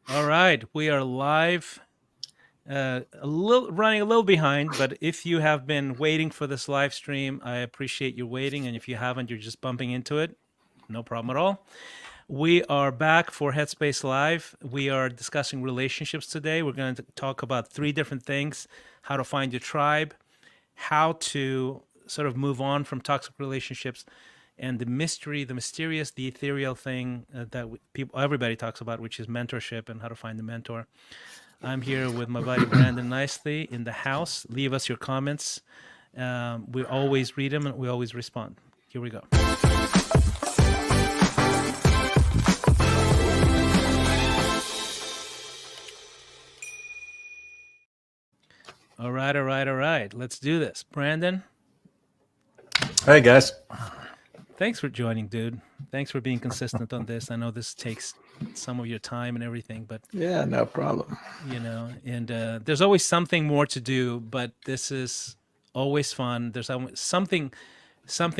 All right, we are live. Running a little behind, but if you have been waiting for this live stream, I appreciate you waiting. And if you haven't, you're just bumping into it. No problem at all. We are back for Headspace Live. We are discussing relationships today. We're going to talk about three different things: how to find your tribe, how to sort of move on from toxic relationships, and the mysterious, the ethereal thing that everybody talks about, which is mentorship and how to find a mentor. I'm here with my buddy Brandon Nicely in the house. Leave us your comments. We always read them and we always respond. Here we go. All right. Let's do this. Brandon. Hey, guys. Thanks for joining, dude. Thanks for being consistent on this. I know this takes some of your time and everything, but yeah, no problem. And there's always something more to do, but this is always fun. There's something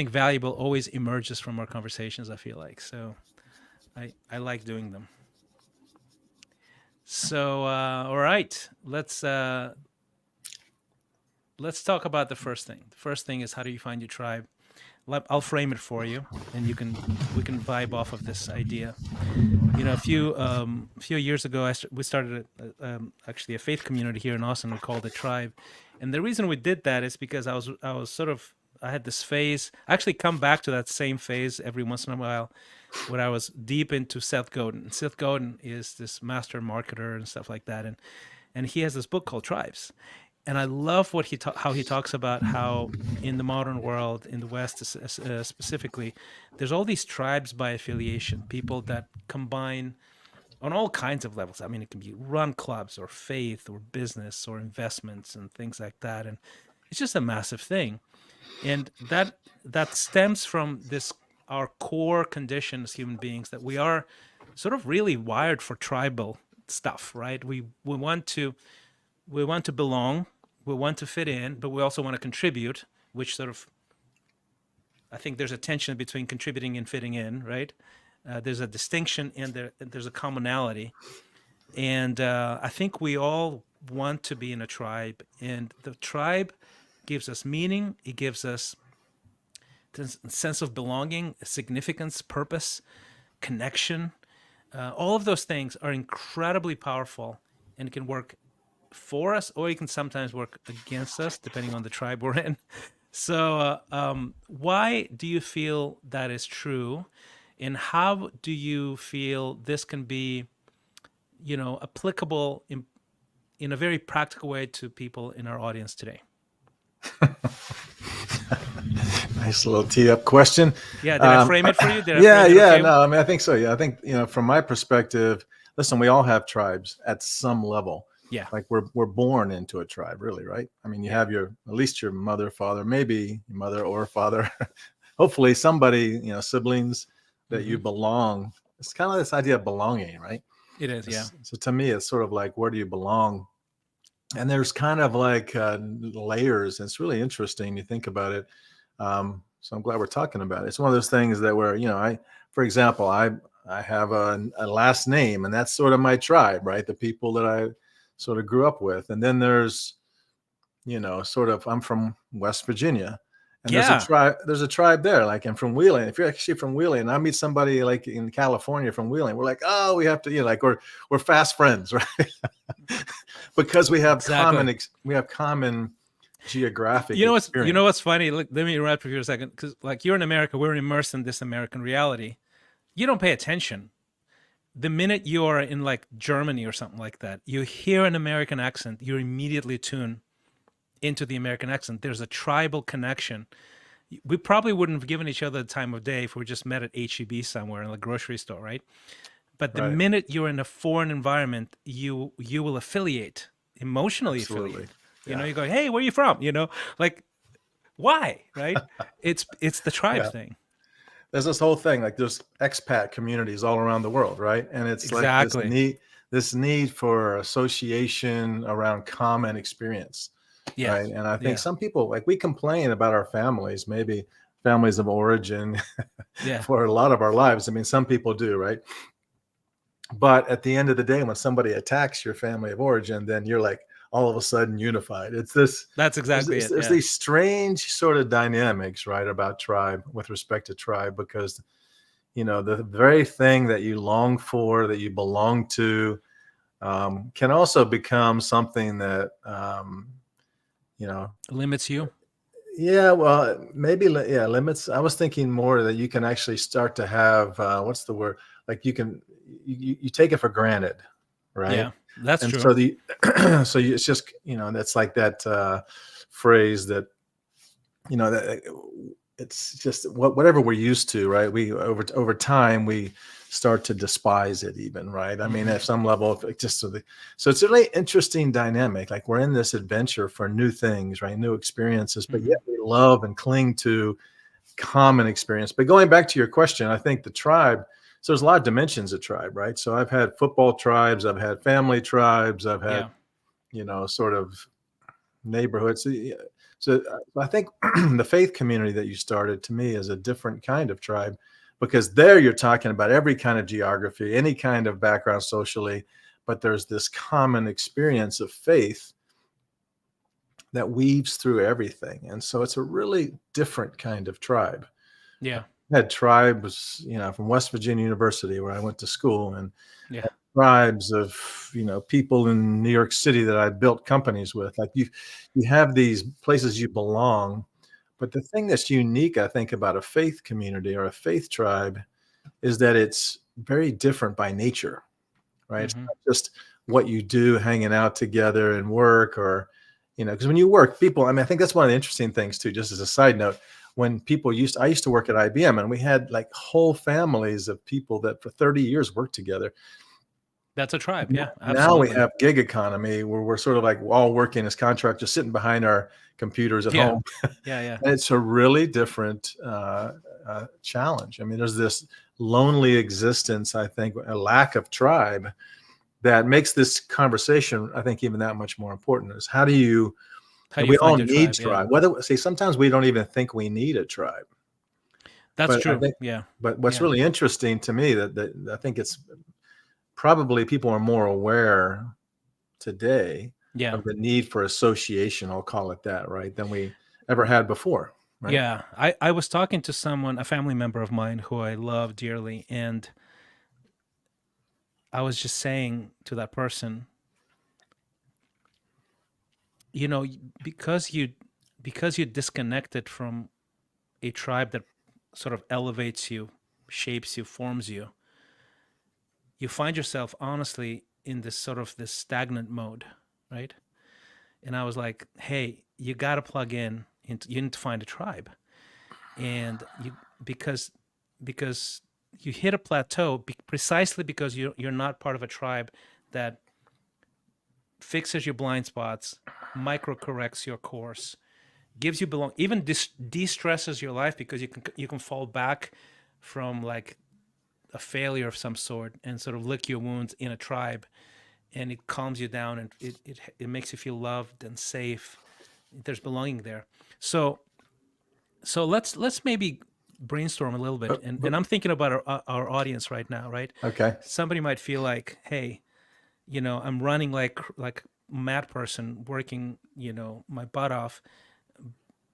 valuable always emerges from our conversations, I feel like. So I like doing them. So all right, let's talk about the first thing. The first thing is, how do you find your tribe? I'll frame it for you, and we can vibe off of this idea. A few years ago, we started actually a faith community here in Austin. We called it Tribe, and the reason we did that is because I had this phase. I actually come back to that same phase every once in a while, when I was deep into Seth Godin. Seth Godin is this master marketer and stuff like that, and he has this book called Tribes. And I love how he talks about how in the modern world, in the West specifically, there's all these tribes by affiliation, people that combine on all kinds of levels. I mean, it can be run clubs or faith or business or investments and things like that. And it's just a massive thing. And that stems from our core condition as human beings, that we are sort of really wired for tribal stuff, right? We want to belong. We want to fit in, but we also want to contribute, which sort of, I think there's a tension between contributing and fitting in, right? There's a distinction and there's a commonality. And I think we all want to be in a tribe, and the tribe gives us meaning. It gives us a sense of belonging, significance, purpose, connection. All of those things are incredibly powerful and can work for us, or you can sometimes work against us, depending on the tribe we're in. So why do you feel that is true, and how do you feel this can be applicable in a very practical way to people in our audience today? Nice little tee-up question. Yeah, did I frame it for you? No, I mean, I think so. Yeah, I think, from my perspective, listen, we all have tribes at some level. Yeah. Like we're born into a tribe, really, right? I mean, you have at least your mother, father, maybe your mother or father, hopefully somebody, siblings that you belong. It's kind of this idea of belonging, right? It is, yeah. So to me, it's sort of like, where do you belong? And there's kind of like layers. And it's really interesting. You think about it. So I'm glad we're talking about it. It's one of those things that where, for example, I have a last name, and that's sort of my tribe, right? The people that I sort of grew up with. And then there's, I'm from West Virginia, and there's a tribe there. Like, I'm from Wheeling. If you're actually from Wheeling and I meet somebody like in California from Wheeling, we're like, oh, we have to, we're fast friends, right? Because we have common geographic. You know what's funny? Look, let me interrupt you for a second, because like, you're in America, we're immersed in this American reality. You don't pay attention. The minute you are in like Germany or something like that, you hear an American accent, you immediately tune into the American accent. There's a tribal connection. We probably wouldn't have given each other the time of day if we just met at HEB somewhere in the grocery store, right? But the minute you're in a foreign environment, you will affiliate, emotionally. Absolutely. Affiliate. You go, hey, where are you from? Like, why, right? It's the tribe thing. There's this whole thing, like there's expat communities all around the world, right? And it's like this need for association around common experience. Yes. Right. And I think some people, like, we complain about our families, maybe families of origin for a lot of our lives. I mean, some people do, right? But at the end of the day, when somebody attacks your family of origin, then you're like all of a sudden unified. It's this That's there's, exactly this, it. there's Yeah. these strange sort of dynamics, right, about tribe with respect to tribe, because the very thing that you long for, that you belong to, can also become something that you know Limits you. yeah, well, maybe yeah, limits. I was thinking more that you can actually start to have what's the word? Like you take it for granted, right? Yeah, that's And true. so it's just that's like that phrase that that it's just whatever we're used to, right? We over time we start to despise it, even, right? I mean, at some level, so it's a really interesting dynamic. Like, we're in this adventure for new things, right? New experiences, but Hmm. yet we love and cling to common experience. But going back to your question, I think the tribe. So there's a lot of dimensions of tribe, right? So I've had football tribes, I've had family tribes, I've had Yeah. sort of neighborhoods. So I think the faith community that you started, to me, is a different kind of tribe, because there you're talking about every kind of geography, any kind of background socially, but there's this common experience of faith that weaves through everything. And so it's a really different kind of tribe. Yeah. I had tribes, from West Virginia University, where I went to school, and Yeah. tribes of people in New York City that I built companies with. Like, you have these places you belong, but the thing that's unique, I think, about a faith community or a faith tribe is that it's very different by nature, right? It's Hmm. not just what you do hanging out together and work, or because when you work, people, I mean, I think that's one of the interesting things too, just as a side note. When I used to work at IBM, and we had like whole families of people that for 30 years worked together. That's a tribe. Yeah, Now we absolutely. have gig economy, where we're sort of like all working as contractors, sitting behind our computers at Yeah. home. Yeah. Yeah. And it's a really different challenge. I mean, there's this lonely existence, I think, a lack of tribe, that makes this conversation, I think, even that much more important. Is how do you How do you we all find your need tribe? Yeah, tribe. Sometimes we don't even think we need a tribe. that's But I true. think, Yeah. but what's Yeah. really interesting to me, that I think it's probably people are more aware today Yeah. of the need for association, I'll call it that, right, than we ever had before, right? Yeah. I was talking to someone, a family member of mine who I love dearly, and I was just saying to that person, you know, because you disconnected from a tribe that sort of elevates you, shapes you, forms you, you find yourself honestly in this sort of this stagnant mode, right? And I was like, hey, you got to plug in into, you need to find a tribe. And you, because because you hit a plateau precisely because you're not part of a tribe that fixes your blind spots, micro corrects your course, gives you belong, even de-stresses your life, because you can fall back from like a failure of some sort and sort of lick your wounds in a tribe, and it calms you down, and it makes you feel loved and safe. There's belonging there. So let's maybe brainstorm a little bit, and I'm thinking about our audience right now, right? Okay. Somebody might feel like, hey, I'm running like mad person, working my butt off,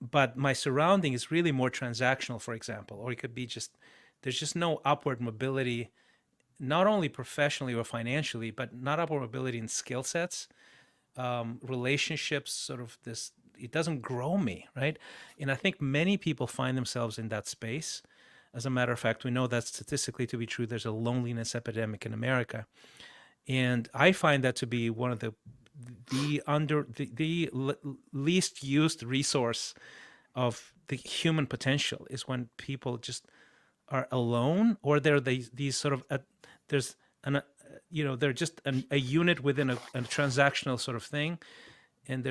but my surrounding is really more transactional, for example. Or it could be just there's just no upward mobility, not only professionally or financially, but not upward mobility in skill sets, relationships, sort of this, it doesn't grow me, right? And I think many people find themselves in that space. As a matter of fact, we know that statistically to be true. There's a loneliness epidemic in America, and I find that to be one of the least used resource of the human potential, is when people just are alone, or they're these sort of there's an they're just a unit within a transactional sort of thing, and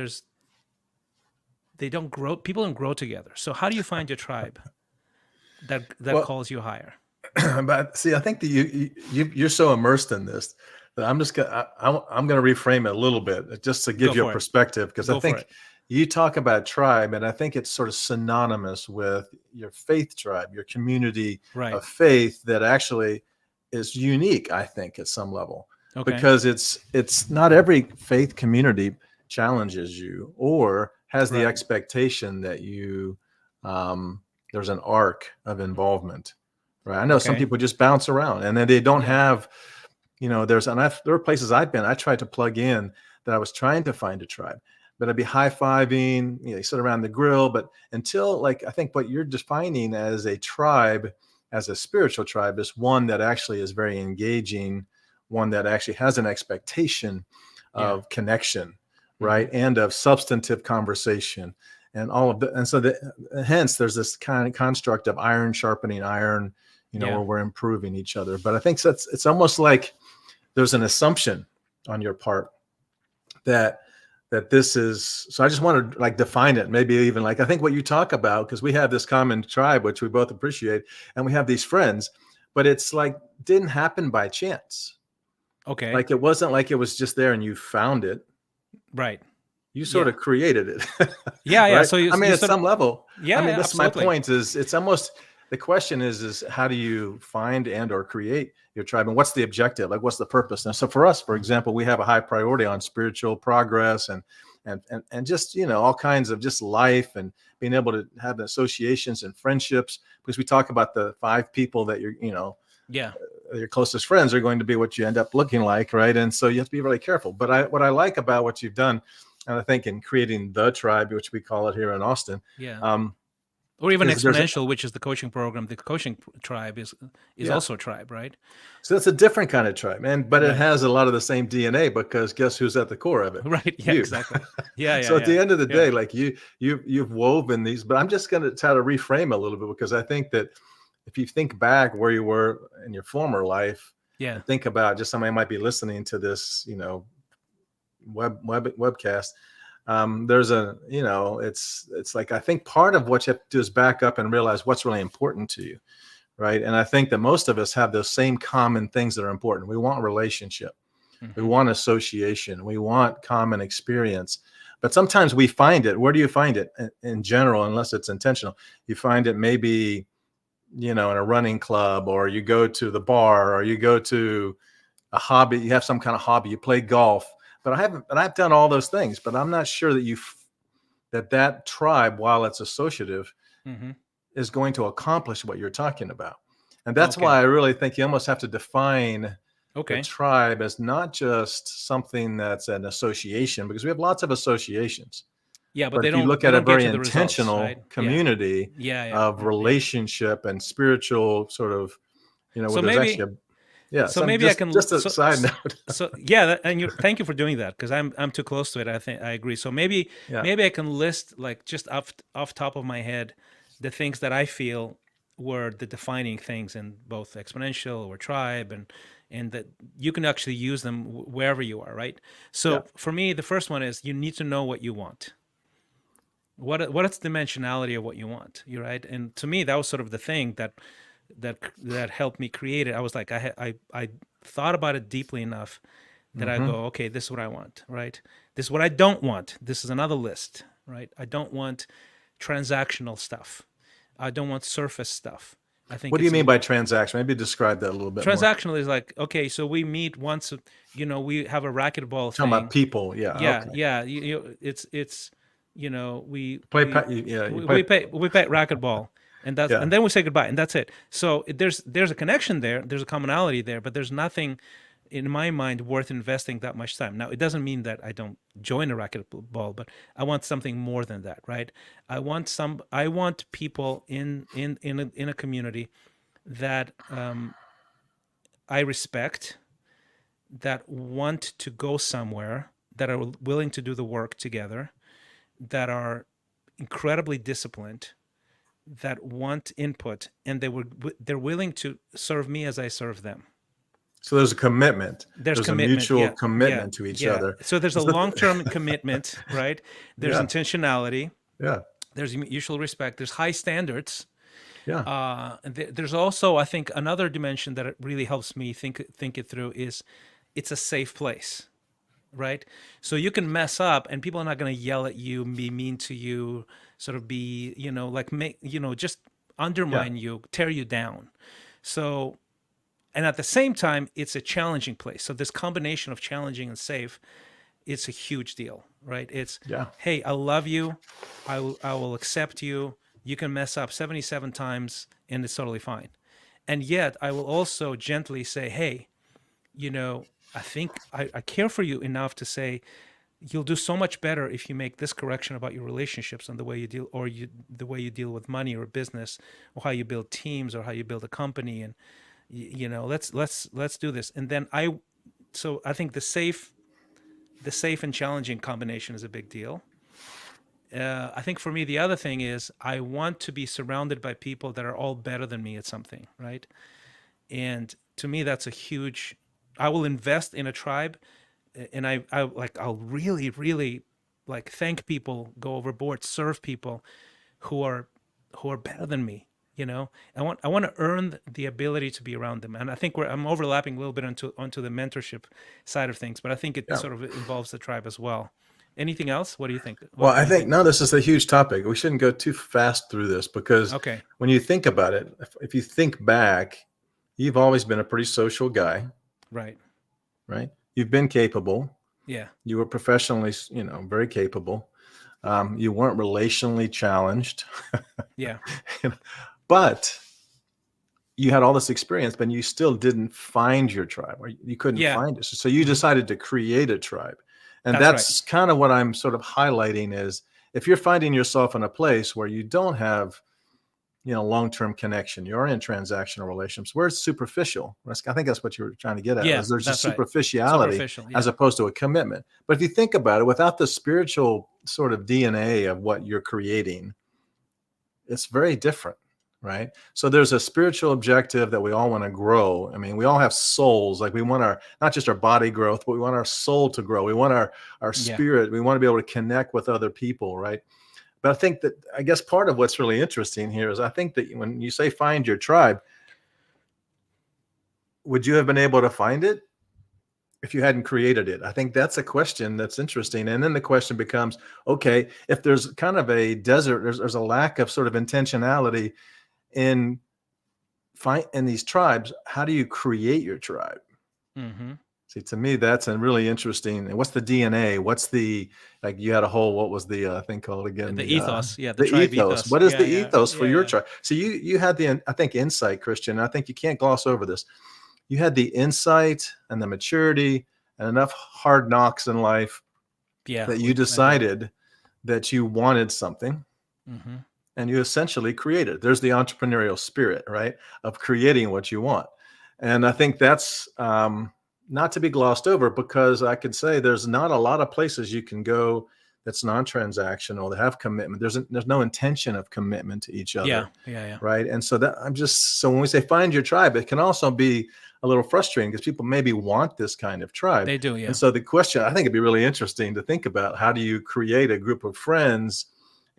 they don't grow, people don't grow together. So how do you find your tribe that Well, calls you higher? but see, I think that you're so immersed in this that I'm going to reframe it a little bit, just to Go give you a for it. perspective, because I Go for think it. you talk about tribe, and I think it's sort of synonymous with your faith tribe, your community Right. of faith that actually is unique, I think, at some level, Okay. because it's not every faith community challenges you or has the Right. expectation that you there's an arc of involvement, right? I know some Okay. people just bounce around and then they don't Yeah. have, there are places I've been. I tried to plug in that I was trying to find a tribe, but I'd be high fiving, you sit around the grill, but until like I think what you're defining as a tribe, as a spiritual tribe, is one that actually is very engaging, one that actually has an expectation Yeah. of connection, Hmm. right, and of substantive conversation, and all of the, and so hence there's this kind of construct of iron sharpening iron, Yeah. where we're improving each other. But I think that's it's almost like there's an assumption on your part that this is, so I just want to like define it, maybe even like I think what you talk about, because we have this common tribe which we both appreciate, and we have these friends, but it's like didn't happen by chance. Okay. Like it wasn't like it was just there and you found it. Right. You sort Yeah. of created it. Yeah. Yeah. Right? So I mean, you at sort of, some level, I yeah, mean, yeah, this is my absolutely. point, is it's almost, the question is how do you find and or create your tribe, and what's the objective, like what's the purpose? And so for us, for example, we have a high priority on spiritual progress and just, all kinds of just life, and being able to have associations and friendships, because we talk about the 5 people that Yeah. your closest friends are going to be what you end up looking like, right? And so you have to be really careful. But what I like about what you've done, and I think in creating the tribe, which we call it here in Austin, Yeah. um, Or even is there's exponential, which is the coaching program. The coaching tribe is yeah. also a tribe, right? So that's a different kind of tribe, but it Right. has a lot of the same DNA, because guess who's at the core of it? Right. Yeah. You. Exactly. Yeah. Yeah. So at Yeah. the end of the Yeah. day, like you've woven these, but I'm just going to try to reframe a little bit, because I think that if you think back where you were in your former life, Yeah. and think about, just somebody might be listening to this, webcast, there's a, it's like, I think part of what you have to do is back up and realize what's really important to you, right? And I think that most of us have those same common things that are important. We want relationship, we Hmm. want association, we want common experience, but sometimes we find it, where do you find it? In general, unless it's intentional, you find it maybe, in a running club, or you go to the bar, or you go to a hobby, you have some kind of hobby, you play golf. But I've done all those things, but I'm not sure that that tribe, while it's associative, Hmm. is going to accomplish what you're talking about. And that's Okay. why I really think you almost have to define the Okay. tribe as not just something that's an association, because we have lots of associations. Yeah, but But if you look they at a don't get very you the results, right? intentional Yeah. community Yeah. Yeah. of Yeah. relationship and spiritual sort of, where So there's actually maybe a, yeah, so some maybe I can just a side note. so yeah, and you thank you for doing that, because I'm too close to it. I think I agree. So Yeah. maybe I can list, like, just off top of my head, the things that I feel were the defining things in both exponential or tribe, and that you can actually use them wherever you are, right? Yeah. So for me, the first one is you need to know what you want. What is the dimensionality of what you want? You're right, and to me that was sort of the thing that helped me create it. I was like, I thought about it deeply enough that I Mm-hmm. go, okay, this is what I want, right? This is what I don't want. This is another list, right? I don't want transactional stuff. I don't want surface stuff. I think What do you it's mean by transaction? Maybe describe that a little bit more. transactional is like, okay, so we meet once, we have a racquetball Talking about thing. people. Yeah. Yeah, Okay. yeah. It's we Play. we Yeah. You we play. we pay racquetball, and Yeah. then we say goodbye, and that's it. So there's a connection there, there's a commonality there, but there's nothing in my mind worth investing that much time. Now, it doesn't mean that I don't join a racquetball, but I want something more than that, right? I want people in a community that I respect, that want to go somewhere, that are willing to do the work together, that are incredibly disciplined, that want input, and they're willing to serve me as I serve them. So there's a commitment. There's There's a commitment. mutual Yeah, yeah, commitment to each yeah. other. So there's a Is that- long-term commitment, right? There's yeah. intentionality. Yeah. There's mutual respect. There's high standards. Yeah. And there's also, I think, another dimension that it really helps me think it through is it's a safe place, right? So you can mess up, and people are not going to yell at you, be mean to you, sort of be, like, make, just Yeah. undermine you, tear you down. So And at the same time, it's a challenging place. So this combination of challenging and safe, it's a huge deal, right? It's, Yeah. hey, I love you, I will accept you. You can mess up 77 times and it's totally fine. And yet I will also gently say, hey, I think I care for you enough to say you'll do so much better if you make this correction about your relationships and the way you deal, or the way you deal with money or business, or how you build teams, or how you build a company. And let's do this. And then I think the safe and challenging combination is a big deal. I think for me, the other thing is I want to be surrounded by people that are all better than me at something, right? And to me, that's a huge. I will invest in a tribe, and I'll really, really like thank people, go overboard, serve people who are better than me. I want to earn the ability to be around them, and I think I'm overlapping a little bit onto the mentorship side of things, but I think it Yeah. sort of involves the tribe as well. Anything else? What do you think? Well, What I do you think think? no, this is a huge topic. We shouldn't go too fast through this because Okay. when you think about it, if you think back, you've always been a pretty social guy, Right. right? You've been capable. Yeah. You were professionally, very capable. You weren't relationally challenged, Yeah. but you had all this experience, but you still didn't find your tribe, or you couldn't Yeah. find it. So you Hmm. decided to create a tribe. And That's right. that's kind of what I'm sort of highlighting is if you're finding yourself in a place where you don't have, long-term connection, you're in transactional relationships where it's superficial. I think that's what you were trying to get at, Yeah. was there's a That's right. superficiality Superficial. as Yeah. opposed to a commitment. But if you think about it, without the spiritual sort of DNA of what you're creating, it's very different, right? So there's a spiritual objective that we all want to grow. I mean, we all have souls. Like we want our, not just our body growth, but we want our soul to grow. We want our Yeah. spirit. We want to be able to connect with other people, right? But I guess part of what's really interesting here is I think that when you say find your tribe, would you have been able to find it if you hadn't created it? I think that's a question that's interesting. And then the question becomes, okay, if there's kind of a desert, there's a lack of sort of intentionality in in these tribes, how do you create your tribe? Hmm. See, to me, that's a really interesting. And what's the DNA? What's the, like you had a whole, what was the thing called again? The ethos. Yeah. The The tribe ethos. ethos. What is Yeah. the Yeah. ethos for Yeah. your Yeah. tribe? So you had the, I think, insight, Christian. I think you can't gloss over this. You had the insight and the maturity and enough hard knocks in life Yeah. that you I did. decided that you wanted something Hmm. and you essentially created. There's the entrepreneurial spirit, right, of creating what you want. And I think that's not to be glossed over, because I could say there's not a lot of places you can go that's non-transactional, that have commitment. There's no intention of commitment to each Yeah. other, Yeah. Yeah. right? And so that so when we say find your tribe, it can also be a little frustrating because people maybe want this kind of tribe. They do. And Yeah. so the question, I think it'd be really interesting to think about, how do you create a group of friends,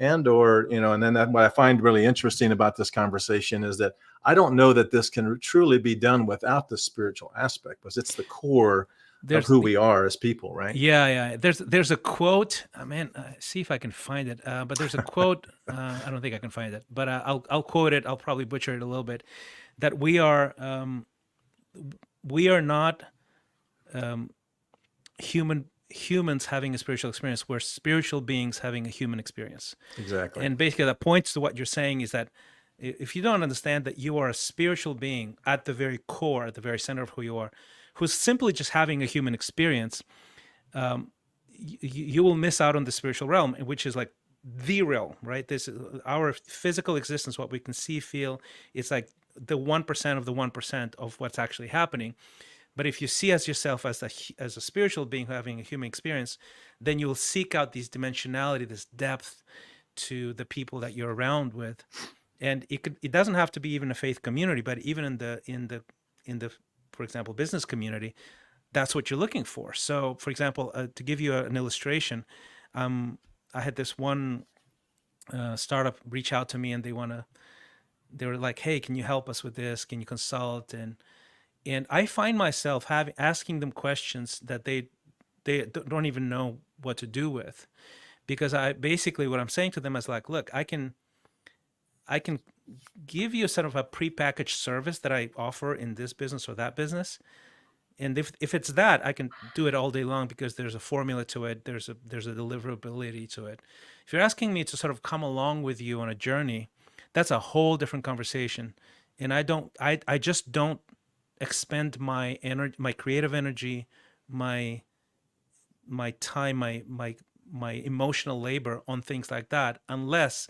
and then what I find really interesting about this conversation is that I don't know that this can truly be done without the spiritual aspect, because it's the core of There's who we are as people, right? Yeah, yeah. There's a quote. Man, see if I can find it. But there's a quote. I don't think I can find it, but I'll quote it. I'll probably butcher it a little bit. That we are not um, humans having a spiritual experience. We're spiritual beings having a human experience. Exactly. And basically, that points to what you're saying is that if you don't understand that you are a spiritual being at the very core, at the very center of who you are, who's simply just having a human experience, you will miss out on the spiritual realm, which is like the realm, right? This is our physical existence, what we can see, feel. It's like the 1% of the 1% of what's actually happening. But if you see as yourself as a spiritual being having a human experience, then you will seek out these dimensionality, this depth to the people that you're around with. And it doesn't have to be even a faith community, but even in the for example business community, that's what you're looking for. So, for example, to give you an illustration, um, I had this one startup reach out to me, and they were like, "Hey, can you help us with this? Can you consult?" And I find myself having asking them questions that they don't even know what to do with, because I basically what I'm saying to them is like, "Look, I can give you sort of a prepackaged service that I offer in this business or that business. And if it's that, I can do it all day long because there's a formula to it. There's a deliverability to it. If you're asking me to sort of come along with you on a journey, that's a whole different conversation. And I just don't expend my energy, my creative energy, my time, my emotional labor on things like that unless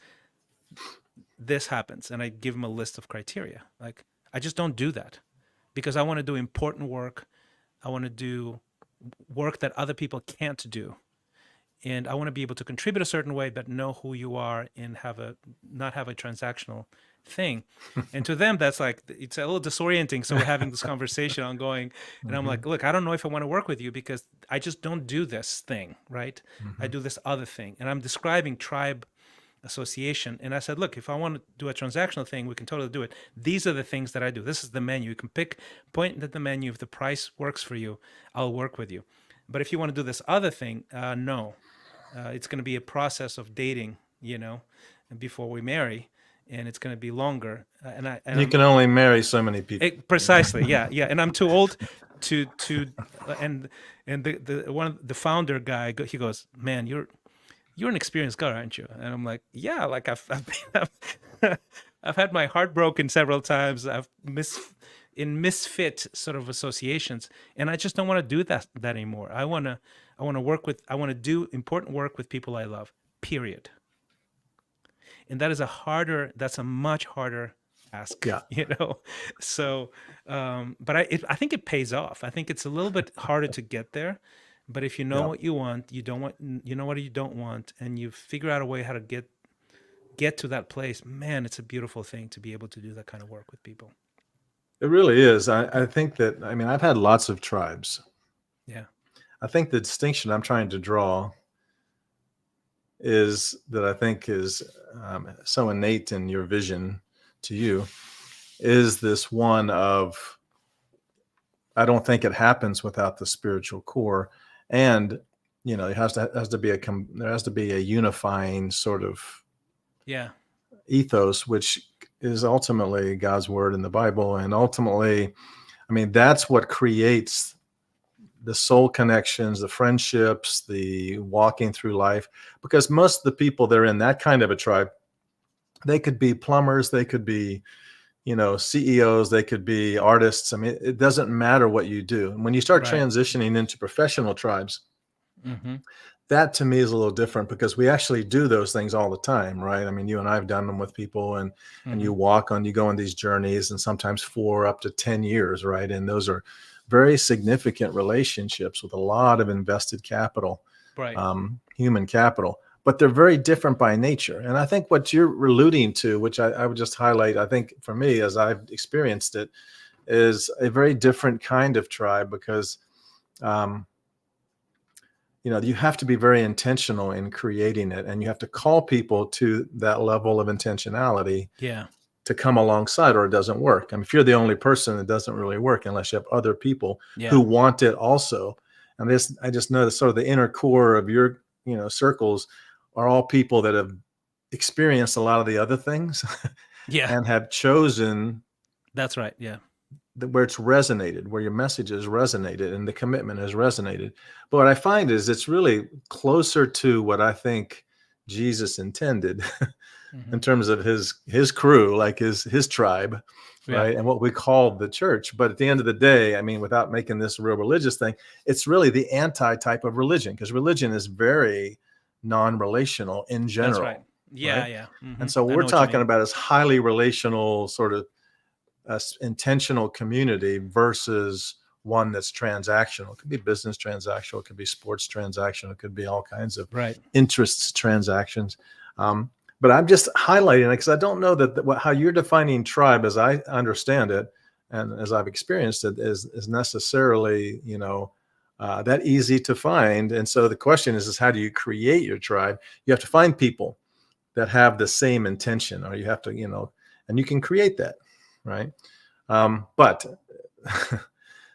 this happens and I give them a list of criteria. Like I just don't do that because I want to do important work. I want to do work that other people can't do. And I want to be able to contribute a certain way, but know who you are and have a not have a transactional thing. And to them, that's like it's a little disorienting. So we're having this conversation ongoing, and I'm Hmm. like, look, I don't know if I want to work with you because I just don't do this thing, right? I Hmm. do this other thing, and I'm describing tribe association. And I said, look, if I want to do a transactional thing, we can totally do it. These are the things that I do. This is the menu. You can point at the menu. If the price works for you, I'll work with you. But if you want to do this other thing, no, it's going to be a process of dating, before we marry, and it's going to be longer. You can only marry so many people. Precisely, yeah, yeah. And I'm too old and the one the founder guy, he goes, man, you're an experienced guy, aren't you? And I'm like, yeah, like I've had my heart broken several times. I've in misfit sort of associations, and I just don't want to do that anymore. I want to do important work with people I love. Period. And that's a much harder task, Yeah, So, but I think it pays off. I think it's a little bit harder to get there, but if you know yeah. what you want, you know what you don't want, and you figure out a way how to get to that place. Man, it's a beautiful thing to be able to do that kind of work with people. It really is. I think that, I mean, I've had lots of tribes. Yeah. I think the distinction I'm trying to draw is that I think is so innate in your vision to you is this one of, I don't think it happens without the spiritual core. And, it has to be there has to be a unifying sort of Yeah. ethos, which is ultimately God's word in the Bible. And ultimately, I mean, that's what creates the soul connections, the friendships, the walking through life. Because most of the people that are in that kind of a tribe, they could be plumbers, they could be, CEOs, they could be artists. I mean, it doesn't matter what you do. And when you start Right. transitioning into professional tribes, Mm-hmm. that to me is a little different because we actually do those things all the time, right? I mean, you and I have done them with people, and Mm-hmm. you go on these journeys, and sometimes 4 up to 10 years, right? And those are very significant relationships with a lot of invested capital, Right. human capital, but they're very different by nature. And I think what you're alluding to, which I would just highlight, I think for me, as I've experienced it, is a very different kind of tribe because um, you have to be very intentional in creating it, and you have to call people to that level of intentionality Yeah. to come alongside, or it doesn't work. I mean, if you're the only person, it doesn't really work unless you have other people Yeah. who want it also. And I just know that sort of the inner core of your circles are all people that have experienced a lot of the other things Yeah. and have chosen That's right. Yeah. where it's resonated, where your message has resonated and the commitment has resonated. But what I find is it's really closer to what I think Jesus intended Mm-hmm. in terms of his crew, like his tribe, Yeah. right? And what we call the church. But at the end of the day, I mean, without making this a real religious thing, it's really the anti-type of religion, because religion is very non-relational in That's right. general, Yeah. right? Yeah. Mm-hmm. And so what I we're know what you talking mean. about is highly relational sort of intentional community versus one that's transactional. It could be business transactional, it could be sports transactional, it could be all kinds of Right. interests transactions. Um, but I'm just highlighting it because I don't know how you're defining tribe, as I understand it, and as I've experienced it, is necessarily that easy to find. And so the question is how do you create your tribe? You have to find people that have the same intention, or you have to and you can create that, right? But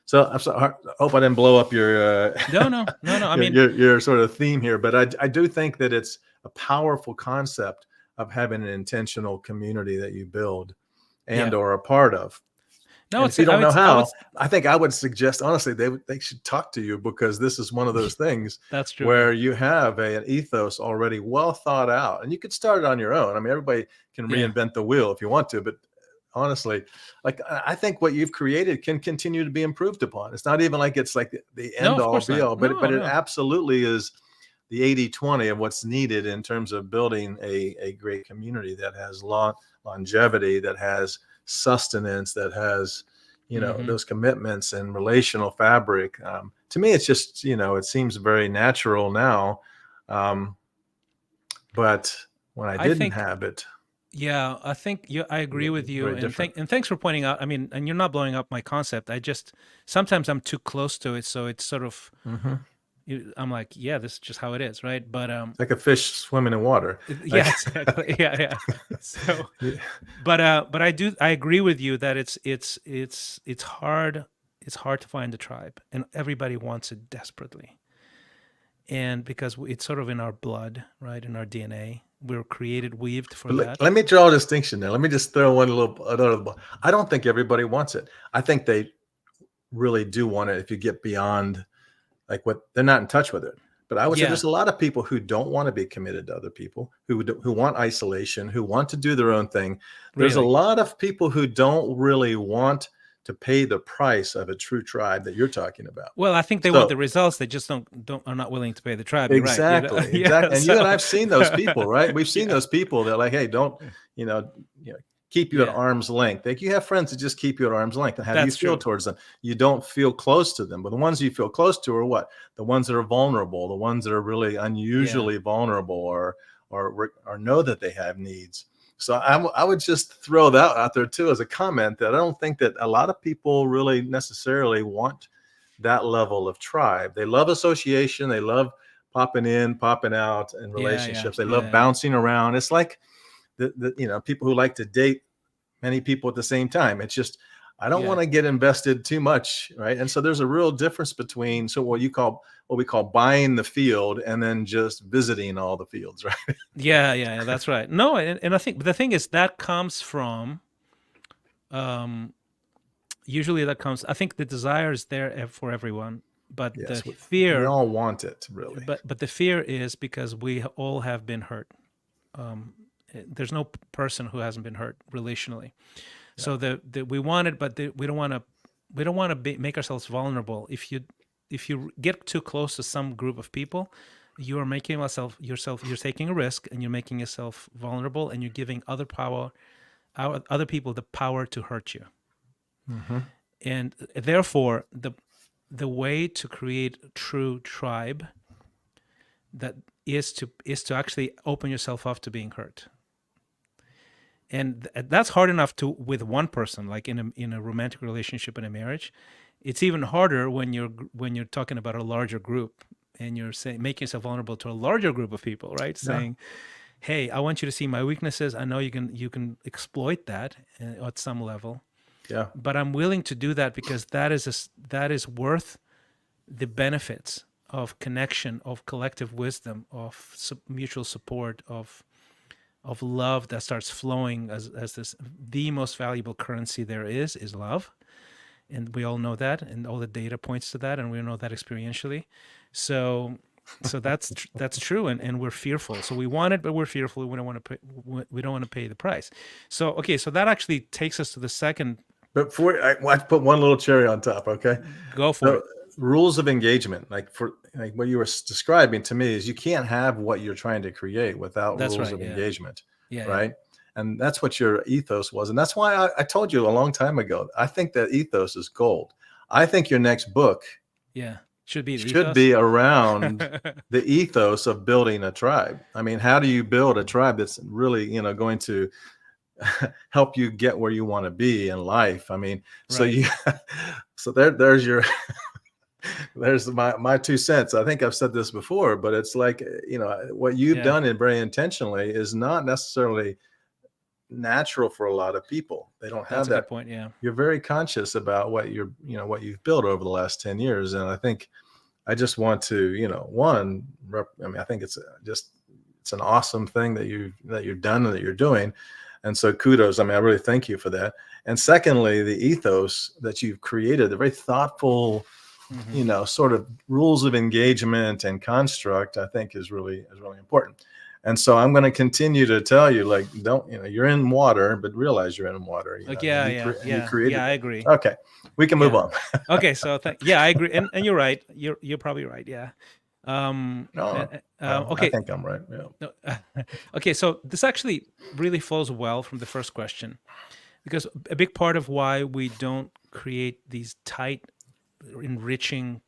so I'm sorry, I hope I didn't blow up your No, no, no, no. I your, mean, your your sort of theme here, but I do think that it's a powerful concept of having an intentional community that you build and Yeah. or a part of. No, And if it's you don't know I would how, I think I would suggest honestly they should talk to you, because this is one of those things that's true. Yeah. where you have an ethos already well thought out, and you could start it on your own. I mean, everybody can Yeah. reinvent the wheel if you want to, but honestly, like I think what you've created can continue to be improved upon. It's not even like it's like the No, end of all course be not. all, but No, it no. absolutely is the 80-20 of what's needed in terms of building a great community that has longevity, that has sustenance, that has, Hmm. those commitments and relational fabric. To me, it's just, it seems very natural now. Um, but when I I didn't think, have it, yeah, I think I agree with you, very different. and thanks for pointing out. I mean, and you're not blowing up my concept. I just sometimes I'm too close to it, so it's sort of Hmm. I'm like, yeah, this is just how it is, right? But Like a fish swimming in water. yeah, Like, exactly. Yeah, yeah. So, yeah. but I agree with you that it's hard. It's hard to find a tribe, and everybody wants it desperately. And because it's sort of in our blood, right, in our DNA, we're created, weaved for But that. let me draw a distinction there. Let me just throw one little another. I don't think everybody wants it. I think they really do want it if you get beyond like what they're not in touch with it. But I would say Yeah, there's a lot of people who don't want to be committed to other people, who want isolation, who want to do their own thing. There's a really. lot of people who don't really want to pay the price of a true tribe that you're talking about. Well, I think they want So the results. They just don't are not willing to pay the tribe. You're right. You know, exactly, yeah. exactly. And you and So, I've seen those people, right? We've seen yeah, those people that are like, hey, don't, you know, keep you at yeah, arm's length. Like you have friends that just keep you at arm's length. And how do you that's feel true. towards them? You don't feel close to them. But the ones you feel close to are what? The ones that are vulnerable, the ones that are really Yeah, unusually vulnerable, or know that they have needs. So I would just throw that out there too as a comment, that I don't think that a lot of people really necessarily want that level of tribe. They love association. They love popping in, popping out in yeah, yeah, relationships. They love yeah, bouncing around. It's like people who like to date many people at the same time. It's just, I don't yeah, want to get invested too much, right? And so there's a real difference between what we call buying the field and then just visiting all the fields, right? yeah, yeah, yeah. That's right. No, and I think but the thing is that comes from um usually that comes. I think the desire is there for everyone, but the Yes, we fear, all want it, really. but the fear is because we all have been hurt. There's no person who hasn't been hurt relationally. Yeah. So the we want it, but we don't want to. We don't want to make ourselves vulnerable. If you get too close to some group of people, you are making yourself. You're taking a risk, and you're making yourself vulnerable, and you're giving other people the power to hurt you. Hmm. And therefore, the way to create a true tribe that is to actually open yourself up to being hurt. And that's hard enough to with one person, like in a romantic relationship, in a marriage. It's even harder when you're talking about a larger group, and you're saying, making yourself vulnerable to a larger group of people, right? Yeah. Saying, hey, I want you to see my weaknesses. I know you can exploit that at some level, Yeah. but I'm willing to do that because that is worth the benefits of connection, of collective wisdom, of mutual support, of love that starts flowing as this the most valuable currency there is love, and we all know that, and all the data points to that, and we know that experientially. So that's true, and we're fearful. So we want it, but we're fearful. We don't want to pay. We don't want to pay the price. So okay, so that actually takes us to the second. But before I want to put one little cherry on top, okay? Go for So it. rules of engagement, like what you were describing to me, is you can't have what you're trying to create without That's rules right. of Yeah. engagement, Yeah. Yeah. right? And that's what your ethos was. And that's why I told you a long time ago, I think that ethos is gold. I think your next book Yeah. Should be the should ethos. be around the ethos of building a tribe. I mean, how do you build a tribe that's really, going to help you get where you want to be in life? I mean, so Right. you, so there's your, there's my 2 cents. I think I've said this before, but it's like, what you've Yeah. done and very intentionally is not necessarily natural for a lot of people. They don't That's have a good that. point. Yeah. You're very conscious about what you've built over the last 10 years. And I think I just want to, I mean, I think it's just it's an awesome thing that you've done and that you're doing. And so kudos. I mean, I really thank you for that. And secondly, the ethos that you've created, the very thoughtful, Hmm. sort of rules of engagement and construct, I think is really important. And so I'm going to continue to tell you, like, don't, you're in water, but realize you're in water, Like, and yeah, you yeah, created I it. agree. Okay. We can move Yeah. on. Okay, so yeah, I agree, and you're right. You're probably right. Yeah. No, I Okay. think I'm right. Yeah. No, okay, so this actually really flows well from the first question, because a big part of why we don't create these tight, enriching,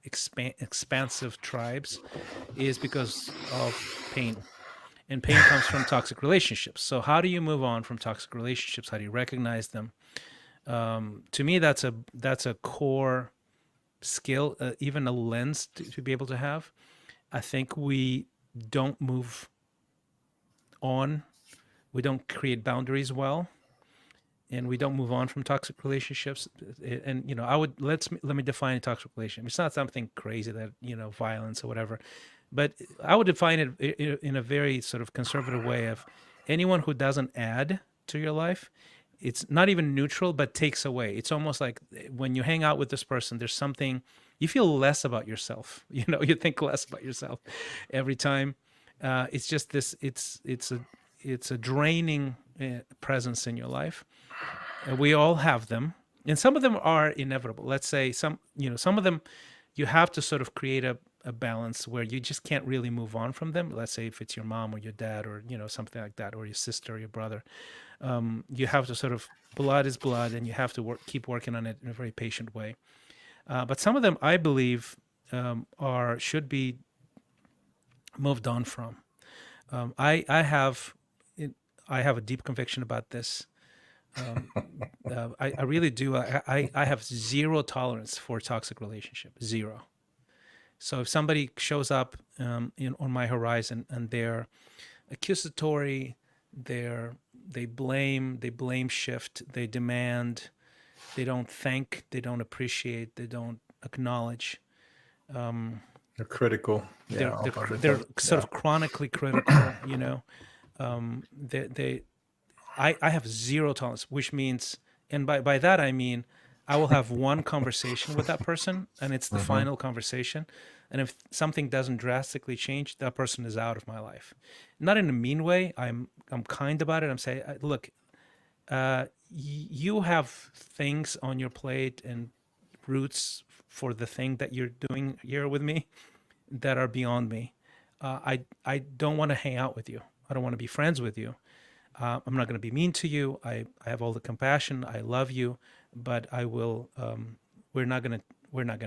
expansive tribes is because of pain. And pain comes from toxic relationships. So how do you move on from toxic relationships? How do you recognize them? To me, that's a core skill, even a lens to be able to have. I think we don't move on, we don't create boundaries well, and we don't move on from toxic relationships. And I would let me define a toxic relationship. It's not something crazy that violence or whatever, but I would define it in a very sort of conservative way of anyone who doesn't add to your life. It's not even neutral, but takes away. It's almost like when you hang out with this person, there's something you feel less about yourself. You think less about yourself every time. It's just this. It's a draining presence in your life. We all have them, and some of them are inevitable. Let's say some of them you have to sort of create a balance where you just can't really move on from them. Let's say if it's your mom or your dad or something like that, or your sister or your brother. You have to sort of, blood is blood, and you have to keep working on it in a very patient way. But some of them, I believe, should be moved on from. I have a deep conviction about this. Um, I really do. I have zero tolerance for toxic relationship. Zero. So if somebody shows up on my horizon and they're accusatory, they blame shift, they demand, they don't thank, they don't appreciate, they don't acknowledge. Um, They're critical. Yeah. Of they're everything. sort Yeah. of chronically critical. They I have zero tolerance, which means, and by that I mean, I will have one conversation with that person, and it's the Hmm. final conversation. And if something doesn't drastically change, that person is out of my life. Not in a mean way. I'm kind about it. I'm saying, look, you have things on your plate and roots for the thing that you're doing here with me that are beyond me. I don't want to hang out with you. I don't want to be friends with you. I'm not going to be mean to you. I have all the compassion. I love you, but I will. We're not gonna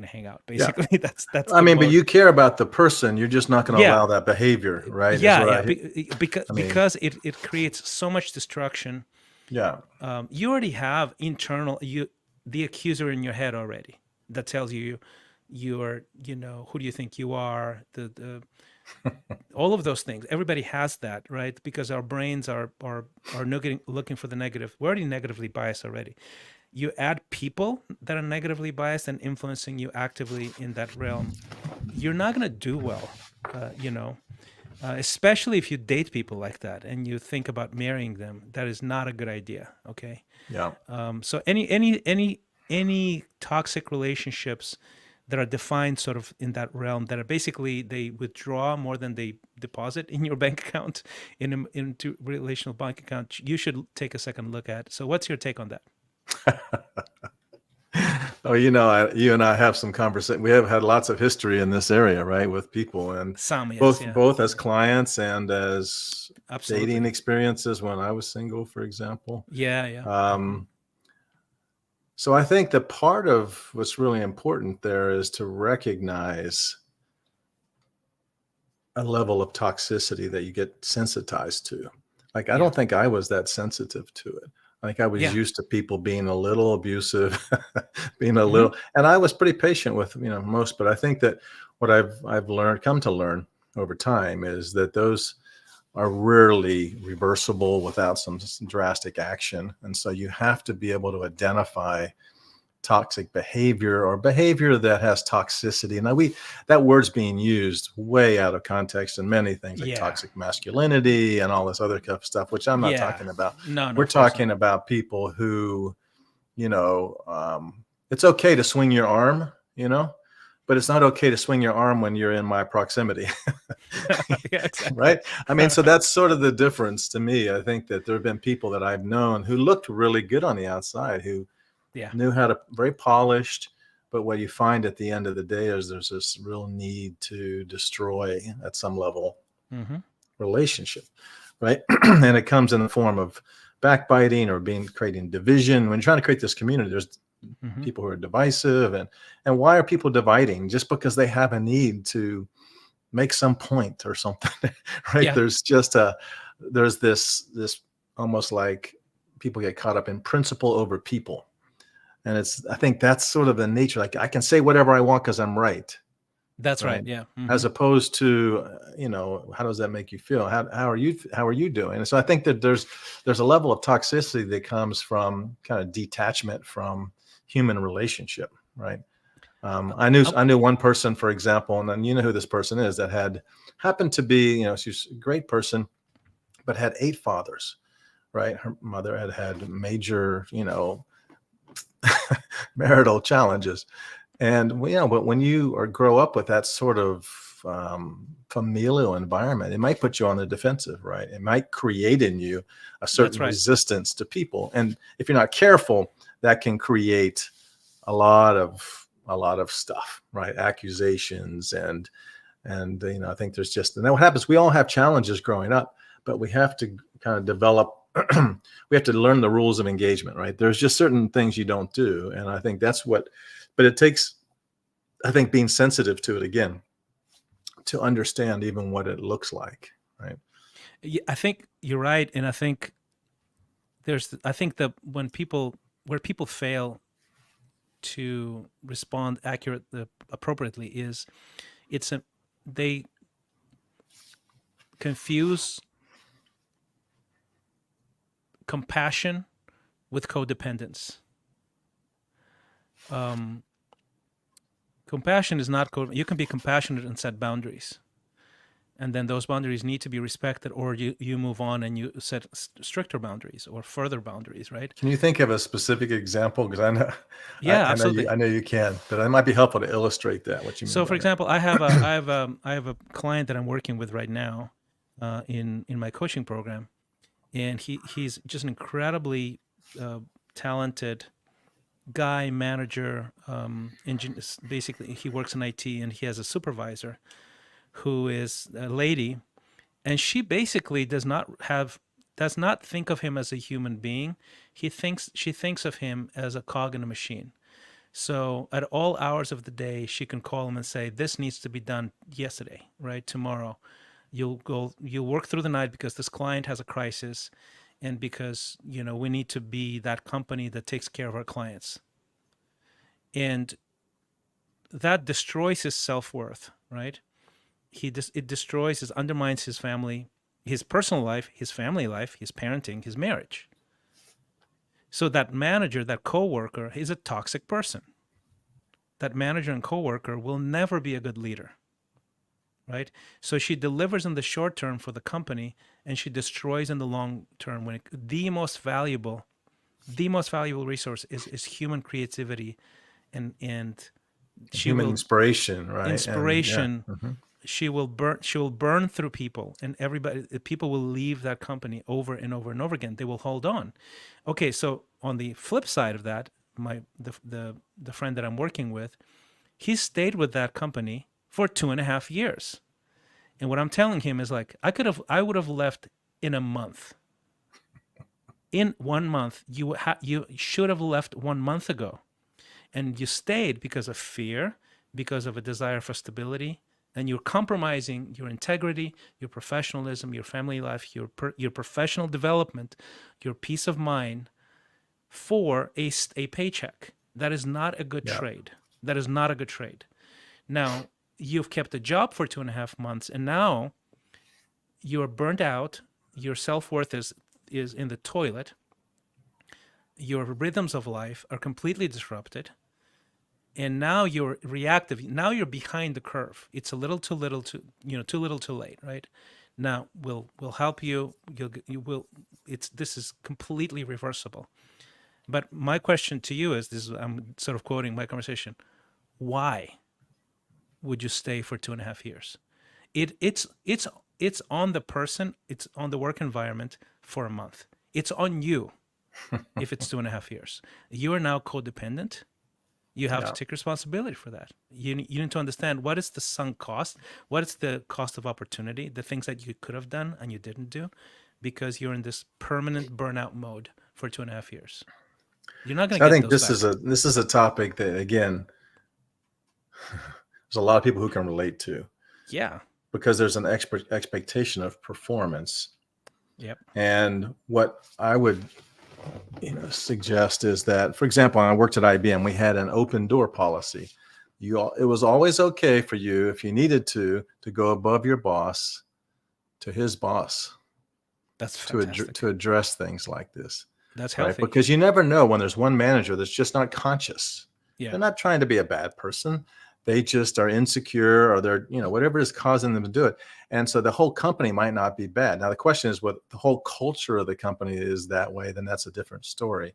hang out. Yeah. Basically, that's I the mean, but most. you care about the person. You're just not going to Yeah, allow that behavior, right? Is yeah, what yeah. I. Because I mean, because it creates so much destruction. yeah. You already have the accuser in your head already that tells you're who do you think you are, the all of those things. Everybody has that, right? Because our brains are looking for the negative. We're already negatively biased already. You add people that are negatively biased and influencing you actively in that realm, you're not going to do well. Especially if you date people like that and you think about marrying them. That is not a good idea. Okay. Yeah. So any toxic relationships that are defined sort of in that realm, that are basically they withdraw more than they deposit in your bank account, into relational bank account, you should take a second look at. So what's your take on that? Oh, you and I have some conversation. We have had lots of history in this area, right, with people, and Some, yes, both yeah, both as clients and as dating absolutely, experiences when I was single, for example. yeah, yeah, So I think that part of what's really important there is to recognize a level of toxicity that you get sensitized to. Like, I yeah, don't think I was that sensitive to it. I think I was yeah. used to people being a little abusive, being a Hmm. little, and I was pretty patient with, most, but I think that what I've come to learn over time is that those are rarely reversible without some drastic action. And so you have to be able to identify toxic behavior or behavior that has toxicity. Now that word's being used way out of context in many things like Yeah. toxic masculinity and all this other stuff, which I'm not Yeah. talking about. No, no, We're of course not. talking about people who, you know, it's okay to swing your arm, but it's not okay to swing your arm when you're in my proximity. Yeah, exactly. Right? I mean, so that's sort of the difference to me. I think that there have been people that I've known who looked really good on the outside, who Yeah. knew how to, very polished, but what you find at the end of the day is there's this real need to destroy at some level Mm-hmm. relationship, right? And it comes in the form of backbiting or creating division. When you're trying to create this community, there's Mm-hmm. people who are divisive, and why are people dividing? Just because they have a need to make some point or something, right? Yeah. There's this almost like people get caught up in principle over people. And I think that's sort of the nature. Like I can say whatever I want because I'm right. That's right. Right. Yeah. Mm-hmm. As opposed to, how does that make you feel? How are you doing? And so I think that there's a level of toxicity that comes from kind of detachment from human relationship. Right. I knew one person, for example, and then you know who this person is, that happened to be, she's a great person, but had 8 fathers. Right. Her mother had major, marital challenges. And but when you grow up with that sort of familial environment, it might put you on the defensive, right? It might create in you a That's certain right. resistance to people, and if you're not careful, that can create a lot of stuff, right? Accusations and I think there's just, and then what happens? We all have challenges growing up, but we have to kind of develop. We have to learn the rules of engagement, right? There's just certain things you don't do, and I think that's what. But it takes, I think, being sensitive to it again to understand even what it looks like, right? Yeah, I think you're right, and I think that where people fail to respond appropriately is they confuse compassion with codependence. Um, Compassion is not you can be compassionate and set boundaries, and then those boundaries need to be respected, or you move on and you set stricter boundaries or further boundaries, right? Can you think of a specific example? Because I know, Yeah, I know you, absolutely. I know you can, but it might be helpful to illustrate that, what you mean So, for by that. example, I have a client that I'm working with right now, in my coaching program, and he's just an incredibly uh, talented guy, manager, basically he works in IT, and he has a supervisor who is a lady, and she does not think of him as a human being. She thinks of him as a cog in a machine. So at all hours of the day, she can call him and say, "This needs to be done yesterday, right? Tomorrow, you'll work through the night because this client has a crisis, and because we need to be that company that takes care of our clients." And that destroys his self worth, right? It destroys, it undermines his family, his personal life, his family life, his parenting, his marriage. So that manager, that coworker, is a toxic person. That manager and coworker will never be a good leader, right? So she delivers in the short term for the company, and she destroys in the long term. The most valuable resource is human creativity, and she Human will inspiration, right? And yeah. inspiration. She will burn through people, and people will leave that company over and over and over again. They will hold on. Okay, so on the flip side of that, the friend that I'm working with, he stayed with that company for 2.5 years. And what I'm telling him is, like, I would have left in a month. In 1 month, you should have left 1 month ago, and you stayed because of fear, because of a desire for stability, and you're compromising your integrity, your professionalism, your family life, your professional development, your peace of mind for a paycheck. That is not a good Yeah. trade. That is not a good trade. Now, you've kept a job for 2.5 months, and now you're burnt out. Your self worth is in the toilet. your rhythms of life are completely disrupted, and now you're reactive. Now you're behind the curve. It's a little too little, too little too late, right? Now we'll help you. You will. It's This is completely reversible. But my question to you is this: I'm sort of quoting my conversation. Why would you stay for 2.5 years? It's on the person. It's on the work environment for a month. It's on you if it's 2.5 years. You are now codependent. You have to Yeah. take responsibility for that. You need to understand what is the sunk cost, what is the cost of opportunity, the things that you could have done and you didn't do, because you're in this permanent burnout mode for 2.5 years. You're not going So to I get think those back. this is a topic that again, there's a lot of people who can relate to Yeah. because there's an expectation of performance. Yep. And what I would suggest is that, for example, when I worked at IBM, we had an open door policy. It was always okay for you, if you needed to go above your boss to his boss That's to fantastic. address things like this, That's right? healthy. Because you never know when there's one manager that's just not conscious. Yeah. They're not trying to be a bad person. They just are insecure, or they're, whatever is causing them to do it. And so the whole company might not be bad. Now, the question is, what the whole culture of the company is that way, then that's a different story.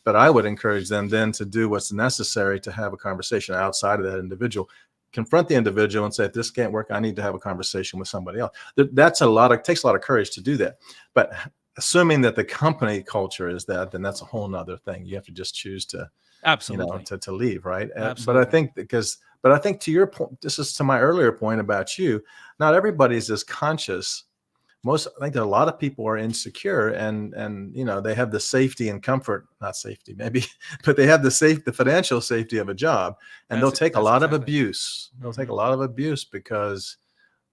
But I would encourage them then to do what's necessary to have a conversation outside of that individual. Confront the individual and say, if this can't work, I need to have a conversation with somebody else. Takes a lot of courage to do that. But assuming that the company culture is that, then that's a whole nother thing. You have to just choose to Absolutely. to leave, right? But I Absolutely. think to your point, this is to my earlier point about you, not everybody's as conscious. I think that a lot of people are insecure, and they have the safety and comfort, not safety maybe, but they have the financial safety of a job, and That's exactly. they'll take Hmm. a lot of abuse because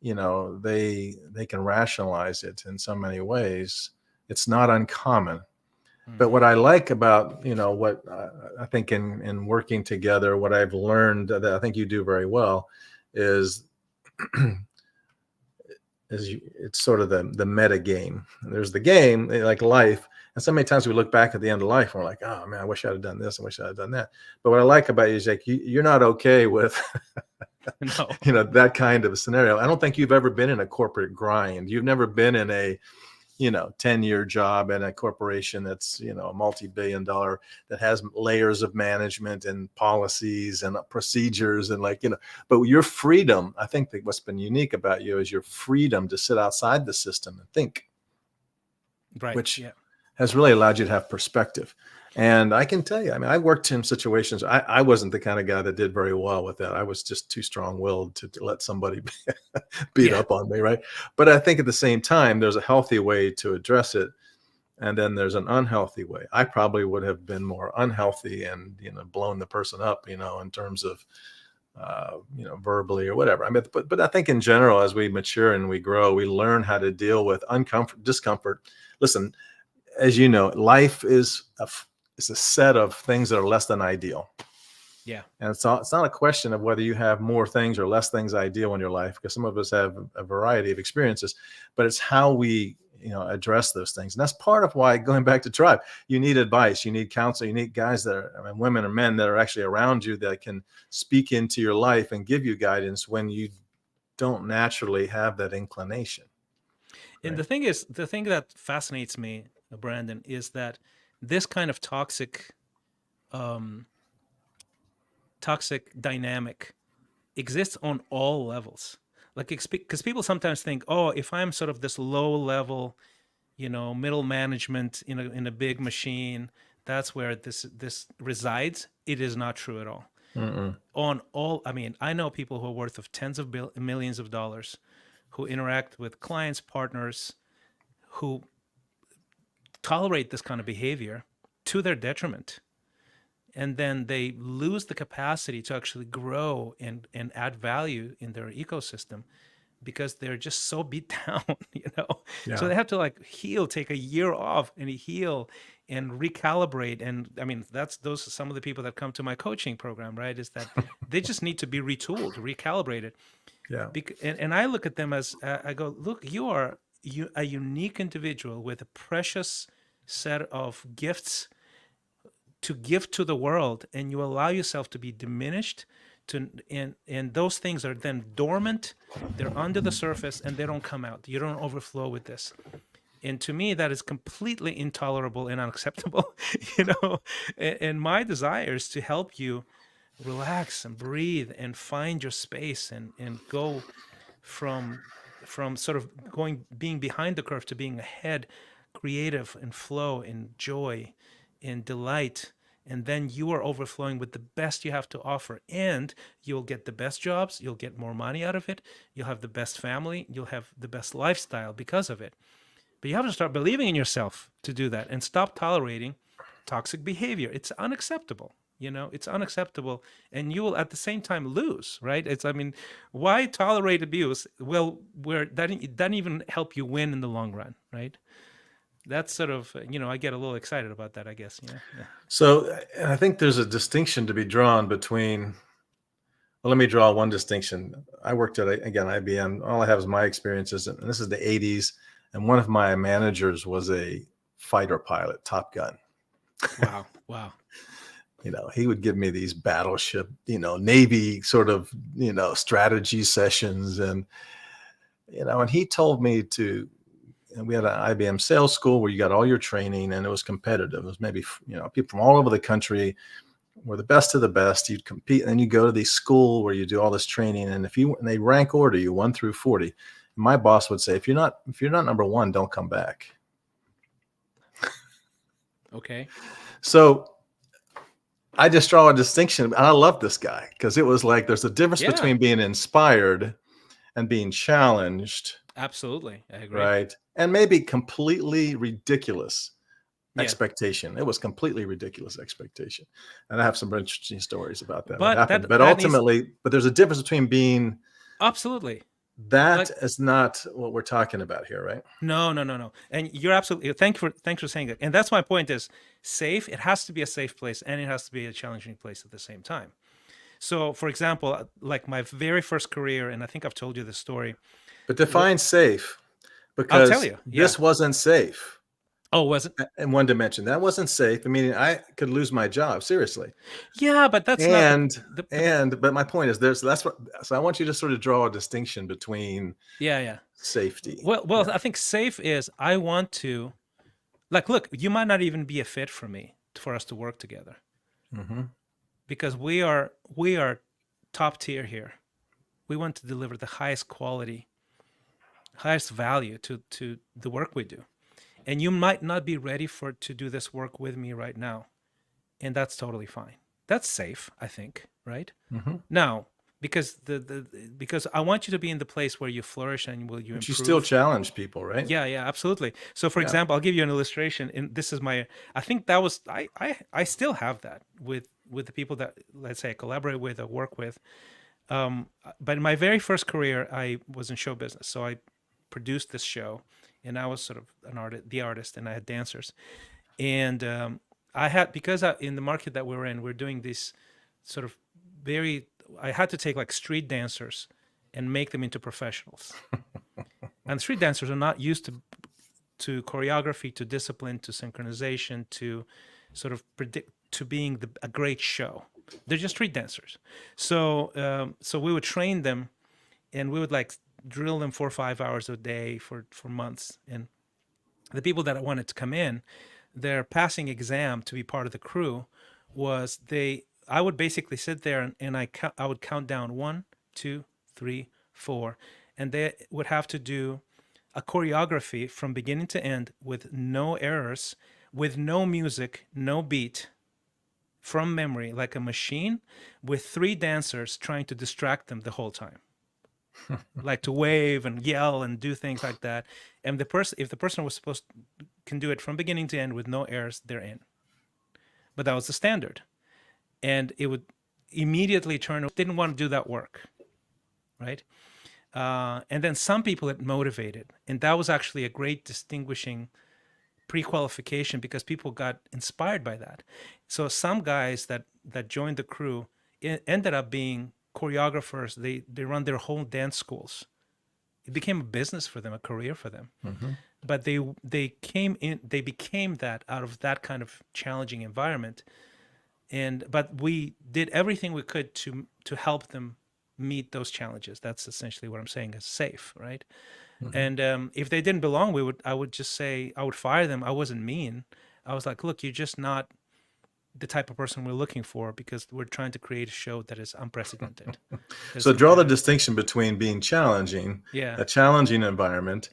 they can rationalize it in so many ways. It's not uncommon. But Hmm. what I like about, what I think in working together, what I've learned that I think you do very well is it's sort of the meta game. There's the game, like life. And so many times we look back at the end of life and we're like, oh man, I wish I'd have done this. I wish I'd have done that. But what I like about you is like, you're not okay with, No. that kind of a scenario. I don't think you've ever been in a corporate grind. You've never been in a 10-year job in a corporation that's, a multi-billion dollar, that has layers of management and policies and procedures and but your freedom, I think that what's been unique about you is your freedom to sit outside the system and think, Right. which Yeah. has really allowed you to have perspective. And I can tell you, I mean, I worked in situations, I wasn't the kind of guy that did very well with that. I was just too strong-willed to let somebody beat Yeah. up on me, right? But I think at the same time, there's a healthy way to address it, and then there's an unhealthy way. I probably would have been more unhealthy and blown the person up, in terms of verbally or whatever. I mean, but I think in general, as we mature and we grow, we learn how to deal with discomfort. Listen, as you know, life is a set of things that are less than ideal. Yeah. And it's not a question of whether you have more things or less things ideal in your life, because some of us have a variety of experiences, but it's how we address those things. And that's part of why, going back to tribe, you need advice, you need counsel, you need guys that are, I mean, women or men that are actually around you that can speak into your life and give you guidance when you don't naturally have that inclination, And right? the thing that fascinates me, Brandon, is that this kind of um, toxic dynamic exists on all levels. Like, because people sometimes think, oh, if I'm sort of this low level, middle management in a big machine, that's where this resides. It is not true at all. Mm-mm. On all, I mean, I know people who are worth of tens of millions of dollars, who interact with clients, partners, who tolerate this kind of behavior to their detriment, and then they lose the capacity to actually grow and add value in their ecosystem because they're just so beat down, so Yeah. they have to like heal, take a year off and heal and recalibrate. And I mean, those are some of the people that come to my coaching program, right? Is that they just need to be retooled, recalibrated. Yeah. And I look at them as, I go, look, you are a unique individual with a precious set of gifts, to give to the world, and you allow yourself to be diminished, and those things are then dormant, they're under the surface, and they don't come out. You don't overflow with this. And to me, that is completely intolerable and unacceptable. And my desire is to help you relax and breathe and find your space, and go from sort of going being behind the curve to being ahead, creative and flow and joy and delight. And then you are overflowing with the best you have to offer, and you'll get the best jobs, you'll get more money out of it, you'll have the best family, you'll have the best lifestyle because of it. But you have to start believing in yourself to do that, and stop tolerating toxic behavior. It's unacceptable. It's unacceptable, and you will at the same time lose, right? I mean, why tolerate abuse? Well, where that it doesn't even help you win in the long run, right? That's sort of, I get a little excited about that, I guess. Yeah. So and I think there's a distinction to be drawn between. Well, let me draw one distinction. I worked at again IBM. All I have is my experiences, and this is the '80s. And one of my managers was a fighter pilot, Top Gun. Wow. Wow. He would give me these battleship, Navy sort of, strategy sessions. And he told me and we had an IBM sales school where you got all your training, and it was competitive. It was maybe, people from all over the country were the best of the best. You'd compete, and then you go to the school where you do all this training. And and they rank order you 1 through 40. My boss would say, if you're not number 1, don't come back. Okay. So I just draw a distinction. And I love this guy because it was like there's a difference Yeah. between being inspired and being challenged. Absolutely. I agree. Right. And maybe completely ridiculous Yeah. expectation. It was completely ridiculous expectation. And I have some interesting stories about that. But What happened. that But that ultimately, but there's a difference between being absolutely. that is not what we're talking about here, right? No. And you're absolutely, thanks for saying that. And that's my point is safe. It has to be a safe place, and it has to be a challenging place at the same time. So, for example, like my very first career, and I think I've told you this story. But define safe, I'll tell because you. Yeah. this wasn't safe. Oh, was it? In one dimension, that wasn't safe. I mean, I could lose my job, seriously. Yeah, but that's not But my point is, so I want you to sort of draw a distinction between yeah. safety. Well, Yeah. I think safe is I want to, like, look, you might not even be a fit for me for us to work together, because we are top tier here. We want to deliver the highest quality, highest value to the work we do. And you might not be ready to do this work with me right now. And that's totally fine. That's safe, I think, right? Now, because because I want you to be in the place where you flourish and will you But improve. you still challenge people, right? Yeah, absolutely. So, for example, I'll give you an illustration. And this is I think that was I still have that with the people that, let's say, I collaborate with or work with. But in my very first career, I was in show business, so I produced this show, and I was sort of the artist, and I had dancers, and I had, because in the market that we were in, we're doing this sort of I had to take like street dancers and make them into professionals. And street dancers are not used to choreography, to discipline, to synchronization, to sort of predict, to being a great show. They're just street dancers. So so we would train them, and we would like drill them 4 or 5 hours a day for months. And the people that wanted to come in, their passing exam to be part of the crew was I would basically sit there, and I would count down 1, 2, 3, 4, and they would have to do a choreography from beginning to end with no errors, with no music, no beat, from memory, like a machine, with 3 dancers trying to distract them the whole time. Like to wave and yell and do things like that. And if the person was can do it from beginning to end with no errors, they're in. But that was the standard. And it would immediately didn't want to do that work, right? And then some people it motivated, and that was actually a great distinguishing pre-qualification, because people got inspired by that. So some guys that joined the crew ended up being choreographers. They run their whole dance schools. It became a business for them, a career for them. but they became that out of that kind of challenging environment. And but we did everything we could to help them meet those challenges. That's essentially what I'm saying is safe, right? Mhm. And if they didn't belong, I would just say I would fire them. I wasn't mean. I was like, look, you're just not the type of person we're looking for, because we're trying to create a show that is unprecedented, that is So draw the competitive. distinction between being challenging, Yeah. a challenging environment,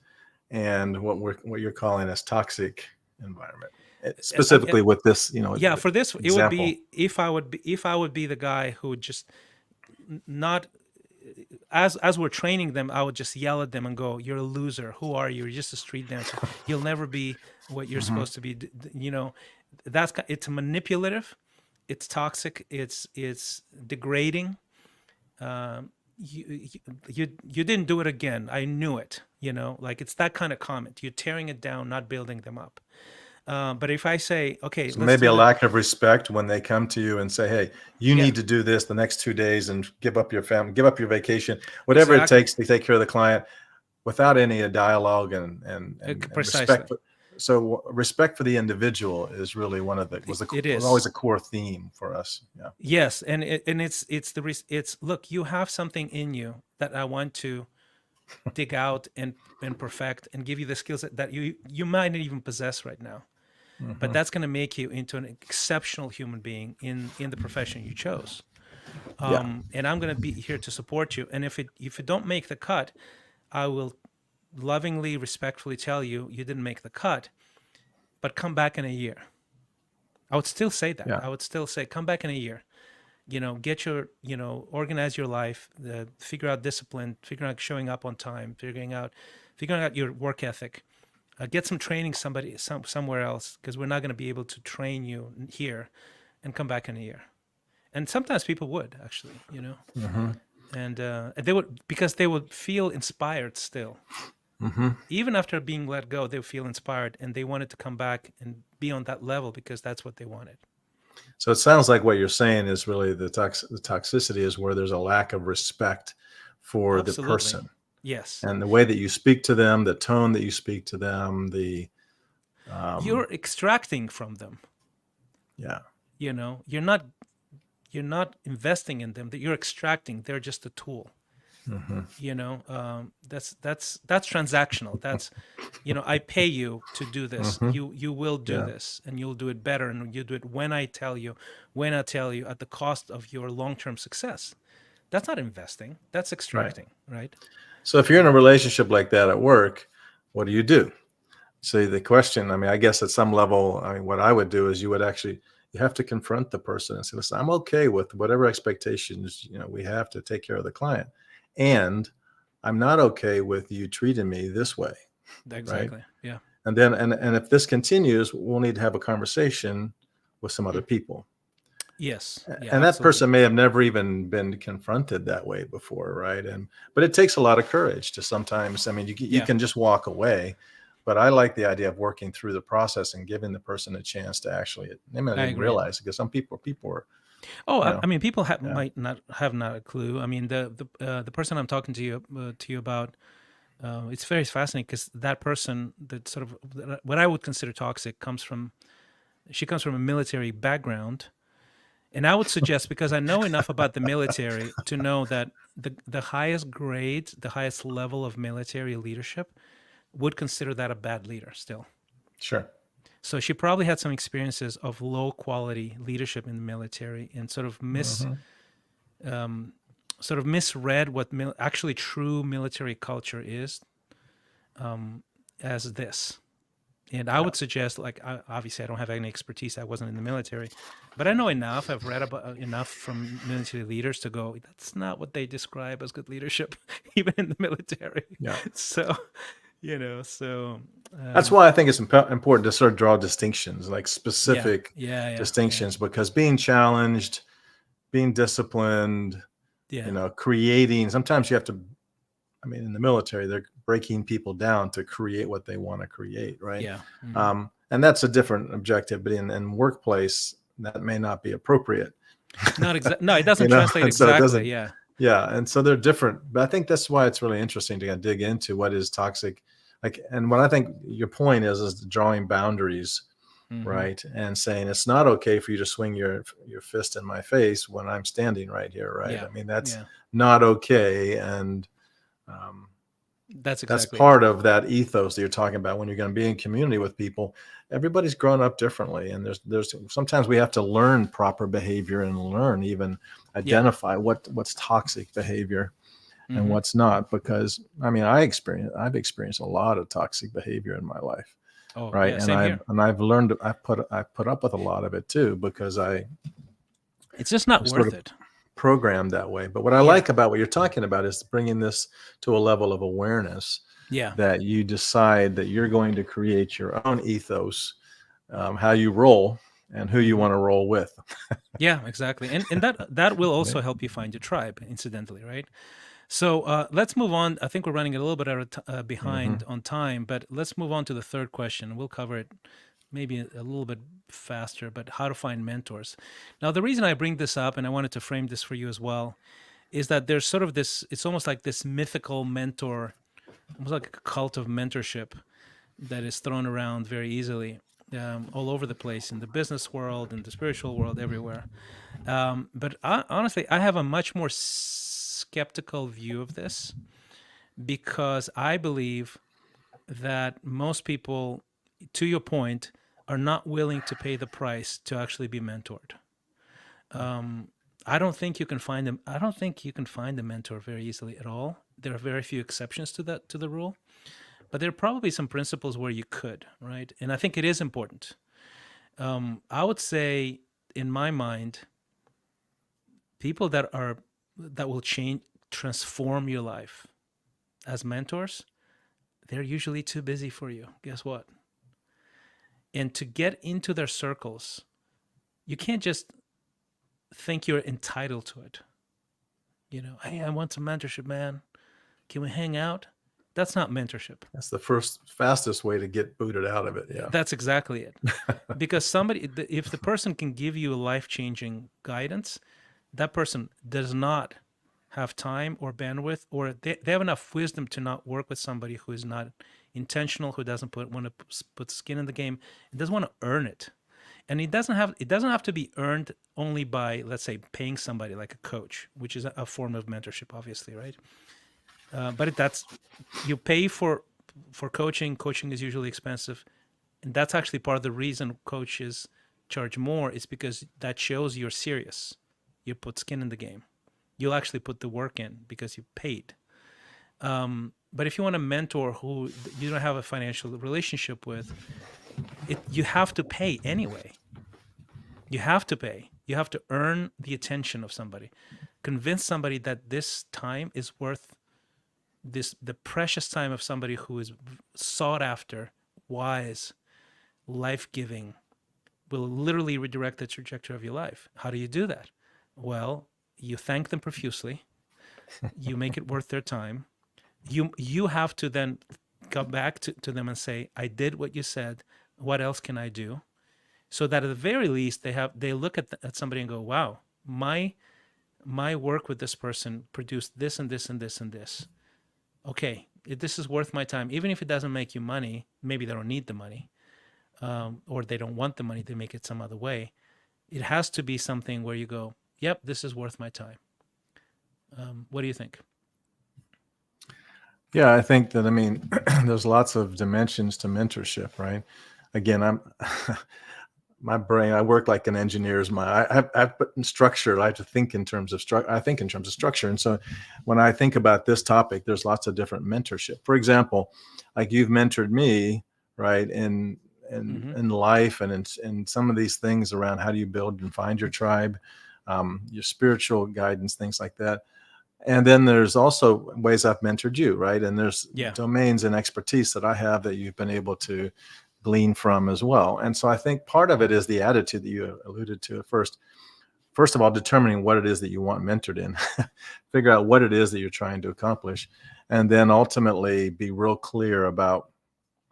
and what you're calling as toxic environment. I Specifically with this, yeah, for this it would example. be if I would be the guy who would just not, as we're training them, I would just yell at them and go, "You're a loser. Who are you? You're just a street dancer. You'll never be what you're Hmm. supposed to be." It's manipulative, it's toxic, it's degrading. You didn't do it again. I knew it. Like it's that kind of comment. You're tearing it down, not building them up. But if I say, okay, So let's maybe do a the lack of respect when they come to you and say, "Hey, you yeah, need to do this the next 2 days and give up your family, give up your vacation, whatever it exactly, takes to take care of the client," without any dialogue and respect precisely. for. So respect for the individual is really one of the It was is. always a core theme for us. Yeah. Yes, and it's look, you have something in you that I want to dig out and perfect and give you the skills that you might not even possess right now. But Hmm. that's going to make you into an exceptional human being in the profession you chose. Yeah. And I'm going to be here to support you. And if you don't make the cut, I will lovingly, respectfully tell you you didn't make the cut, but come back in a year. I would still say that. Yeah. I would still say come back in a year. Get your, organize your life, figure out discipline, figure out showing up on time, figuring out your work ethic. Get some training somewhere else, because we're not going to be able to train you here, and come back in a year. And sometimes people would actually, Hmm. and they would, because they would feel inspired still, Hmm. even after being let go. They would feel inspired, and they wanted to come back and be on that level because that's what they wanted. So it sounds like what you're saying is really the toxicity is where there's a lack of respect for the Absolutely. person Yes. and the way that you speak to them, the tone that you speak to them, um, You're extracting from them. yeah. You're not investing in them, that you're extracting. They're just a tool. Hmm. That's transactional. That's, I pay you to do this. Hmm. You will do Yeah. this, and you'll do it better, and you do it when I tell you at the cost of your long-term success. That's not investing, that's Right. extracting, right? So if you're in a relationship like that at work, what do you do? So the question, I mean, I guess at some level, I mean, what I would do is you have to confront the person and say, listen, I'm okay with whatever expectations, we have to take care of the client. And I'm not okay with you treating me this way. Right. Exactly. Yeah. And if this continues, we'll need to have a conversation with some other people. Yes. Yeah, And that absolutely. person may have never even been confronted that way before, right? But it takes a lot of courage to sometimes, I mean, you Yeah, can just walk away, but I like the idea of working through the process and giving the person a chance to actually, they may not I even agree. realize it, because some people are, Oh, you I know, mean, people yeah, might not have not a clue. I mean, the person I'm talking to you about, it's very fascinating, because that person, that sort of what I would consider toxic, she comes from a military background. And I would suggest, because I know enough about the military to know that the highest grade, the highest level of military leadership would consider that a bad leader still. sure. So she probably had some experiences of low quality leadership in the military, and Hmm. um, sort of misread what actually true military culture is, um, as this. And I Yeah. would suggest, like, obviously, I don't have any expertise. I wasn't in the military, but I know enough. I've read about enough from military leaders to go, that's not what they describe as good leadership, even in the military. Yeah. So, so That's um, why I think it's important to sort of draw distinctions, like yeah, specific yeah, yeah, yeah, distinctions, because being challenged, being disciplined, yeah, creating, sometimes you have to, I mean, in the military, they're breaking people down to create what they want to create, right? yeah. Hmm. And that's a different objective, but in workplace, that may not be appropriate. Not exactly. No, it doesn't translate And so it exactly. doesn't, Yeah, yeah. And so they're different. But I think that's why it's really interesting to dig into what is toxic like, and what I think your point is drawing boundaries, Hmm. right? And saying it's not okay for you to swing your fist in my face when I'm standing right here, right? Yeah, I mean, that's yeah, not okay. And um, that's that's exactly it. part of that ethos that you're talking about when you're going to be in community with people. Everybody's grown up differently, and there's sometimes we have to learn proper behavior and learn even Yeah. identify what's toxic behavior and Hmm. what's not. Because I mean, I've experienced a lot of toxic behavior in my life, Oh, right? yeah, And same here. I've learned, I've put up with a lot of it too, because I It's just not was sort worth of it. programmed that way. But what I Yeah, like about what you're talking about is bringing this to a level of awareness, yeah, that you decide that you're going to create your own ethos, how you roll and who you hmm, want to roll with. yeah, exactly. And that will Yeah. also help you find your tribe, incidentally, right? So let's move on. I think we're running a little bit Hmm. behind on time, but let's move on to the third question. We'll cover it maybe a little bit faster, but how to find mentors. Now, the reason I bring this up, and I wanted to frame this for you as well, is that there's sort of this, it's almost like this mythical mentor, almost like a cult of mentorship that is thrown around very easily all over the place in the business world, in the spiritual world, everywhere. But honestly, I have a much more skeptical view of this because I believe that most people, to your point, are not willing to pay the price to actually be mentored. Um, I don't think you can find them. I don't think you can find a mentor very easily at all. There are very few exceptions to that, to the rule, but there are probably some principles where you could, right? And I think it is important. I would say, in my mind, people that will change, transform your life as mentors, they're usually too busy for you. Guess what? And to get into their circles, you can't just think you're entitled to it. Hey, I want some mentorship, man. Can we hang out? That's not mentorship. That's the first fastest way to get booted out of it. Yeah. That's exactly it. Because if the person can give you life changing guidance, that person does not have time or bandwidth, or they have enough wisdom to not work with somebody who is not intentional, who doesn't want to put skin in the game, and doesn't want to earn it. And it doesn't have to be earned only by, let's say, paying somebody like a coach, which is a form of mentorship, obviously, right? That's, you pay for coaching. Coaching is usually expensive, and that's actually part of the reason coaches charge more, is because that shows you're serious. You put skin in the game. You'll actually put the work in because you paid. But if you want a mentor who you don't have a financial relationship with, you have to pay anyway. You have to pay. You have to earn the attention of somebody. Convince somebody that this time is worth the precious time of somebody who is sought after, wise, life giving, will literally redirect the trajectory of your life. How do you do that? Well, you thank them profusely. You make it worth their time. You have to then come back to them and say, I did what you said. What else can I do? So that at the very least they look at somebody and go, wow, my work with this person produced this and this and this and this. Okay, this is worth my time. Even if it doesn't make you money, maybe they don't need the money, or they don't want the money, they make it some other way. It has to be something where you go, yep, this is worth my time. What do you think? Yeah, I think that, I mean, there's lots of dimensions to mentorship, right? Again, I'm my brain, I work like an engineer's mind. I've put in structure. I have to think in terms of structure. I think in terms of structure. And so when I think about this topic, there's lots of different mentorship. For example, like you've mentored me, right, Mm-hmm. in life, and in some of these things around how do you build and find your tribe, your spiritual guidance, things like that. And then there's also ways I've mentored you, right? And there's Yeah. domains and expertise that I have that you've been able to glean from as well. And so I think part of it is the attitude that you alluded to at first. First of all, determining what it is that you want mentored in, figure out what it is that you're trying to accomplish, and then ultimately be real clear about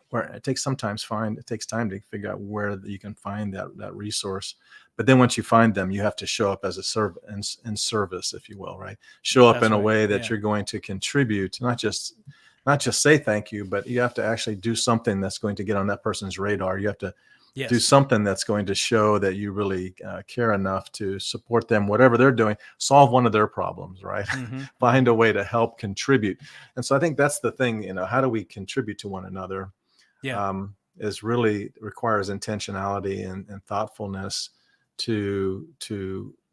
where it takes time to figure out where you can find that resource. But then once you find them, you have to show up as a in service, if you will, right? Show up That's in a right. way that Yeah. you're going to contribute, not just not just say thank you, but you have to actually do something that's going to get on that person's radar. You have to do Yes. something that's going to show that you really care enough to support them, whatever they're doing, solve one of their problems, right? Mm-hmm. Find a way to help contribute. And so I think that's the thing, how do we contribute to one another? Yeah. Is really requires intentionality and thoughtfulness to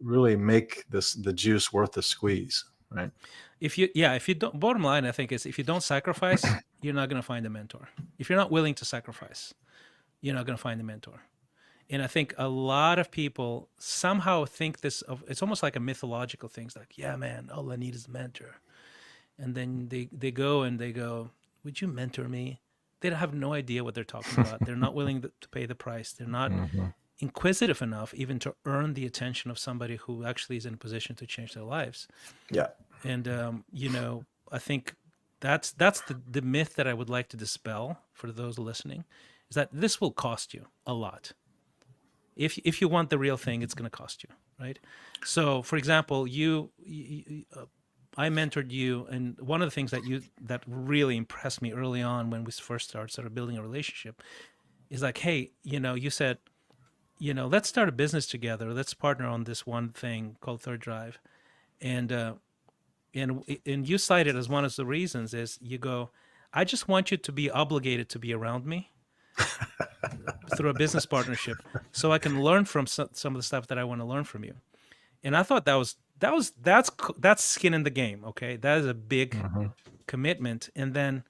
really make the juice worth the squeeze, right? If you don't, bottom line, I think is if you don't sacrifice, you're not going to find a mentor. If you're not willing to sacrifice, you're not going to find a mentor. And I think a lot of people somehow think this of it's almost like a mythological thing. It's like, yeah, man, all I need is a mentor. And then they go and they go, would you mentor me? They have no idea what they're talking about. They're not willing to pay the price. They're not Mm-hmm. inquisitive enough even to earn the attention of somebody who actually is in a position to change their lives. Yeah. And I think that's the myth that I would like to dispel for those listening, is that this will cost you a lot. If you want the real thing, it's going to cost you, right? So, for example, I mentored you, and one of the things that really impressed me early on when we first started sort of building a relationship is like, hey, you said, let's start a business together. Let's partner on this one thing called Third Drive, and and you cited as one of the reasons is you go, I just want you to be obligated to be around me through a business partnership, so I can learn from some of the stuff that I want to learn from you. And I thought that's skin in the game. Okay, that is a big Mm-hmm. commitment. And then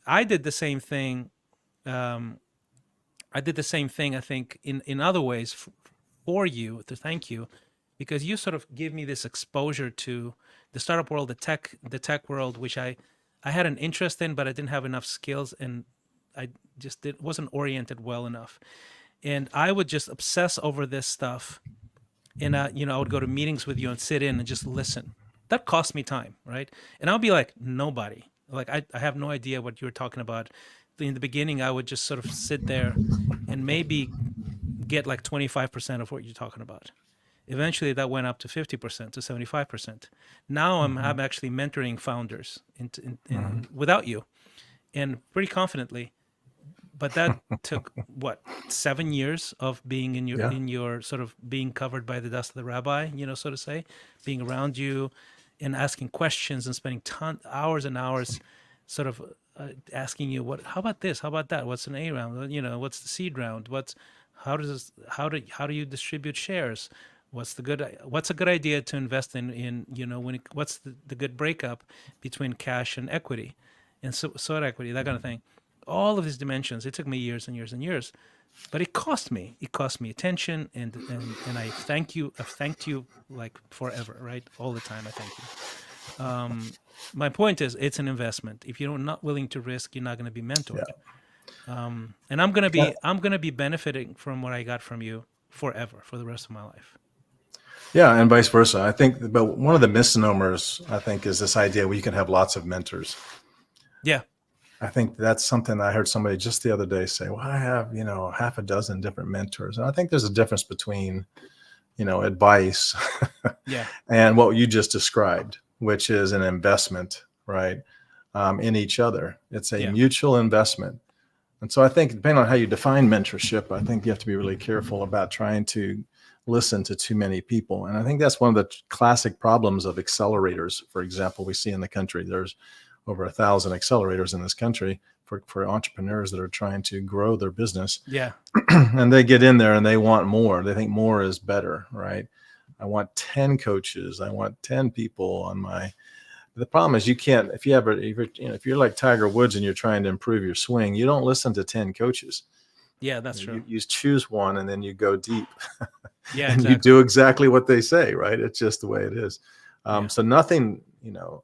I did the same thing. Um, I did the same thing. I think in other ways for you to thank you, because you sort of give me this exposure to the startup world, the tech world, which I had an interest in, but I didn't have enough skills, and I just wasn't oriented well enough. And I would just obsess over this stuff, and I would go to meetings with you and sit in and just listen. That cost me time, right? And I'll be like, nobody. Like I have no idea what you're talking about. In the beginning, I would just sort of sit there and maybe get like 25% of what you're talking about. Eventually, that went up to 50% to 75%. Now Mm-hmm. I'm actually mentoring founders Mm-hmm. without you, and pretty confidently. But that took what, 7 years of being in your Yeah. sort of being covered by the dust of the rabbi, so to say, being around you and asking questions and spending hours and hours, sort of asking you, what, how about this, how about that, what's an A round, what's the seed round, how do you distribute shares, what's a good idea to invest in, what's the good breakup between cash and equity, and so sweat equity, that kind of thing. All of these dimensions, it took me years and years and years, but it cost me. It cost me attention, and I thank you. I've thanked you like forever, right? All the time, I thank you. My point is, it's an investment. If you're not willing to risk, you're not going to be Yeah. mentored. And I'm gonna Yeah. be benefiting from what I got from you forever, for the rest of my life. Yeah, and vice versa. I think, but one of the misnomers, I think, is this idea where you can have lots of mentors. Yeah, I think that's something I heard somebody just the other day say, well, I have, half a dozen different mentors. And I think there's a difference between, advice yeah, and what you just described, which is an investment, right? In each other. It's a yeah, mutual investment. And so I think, depending on how you define mentorship, I think you have to be really careful about trying to listen to too many people. And I think that's one of the classic problems of accelerators. For example, we see in the country, there's over 1,000 accelerators in this country for entrepreneurs that are trying to grow their business. yeah, And they get in there and they want more. They think more is better, right? I want 10 coaches. I want 10 people on my. The problem is you can't, if you're like Tiger Woods and you're trying to improve your swing, you don't listen to 10 coaches. yeah. That's You, true. you choose one and then you go deep Yeah, and you exactly. do exactly what they say, right? It's just the way it is. Yeah, So nothing,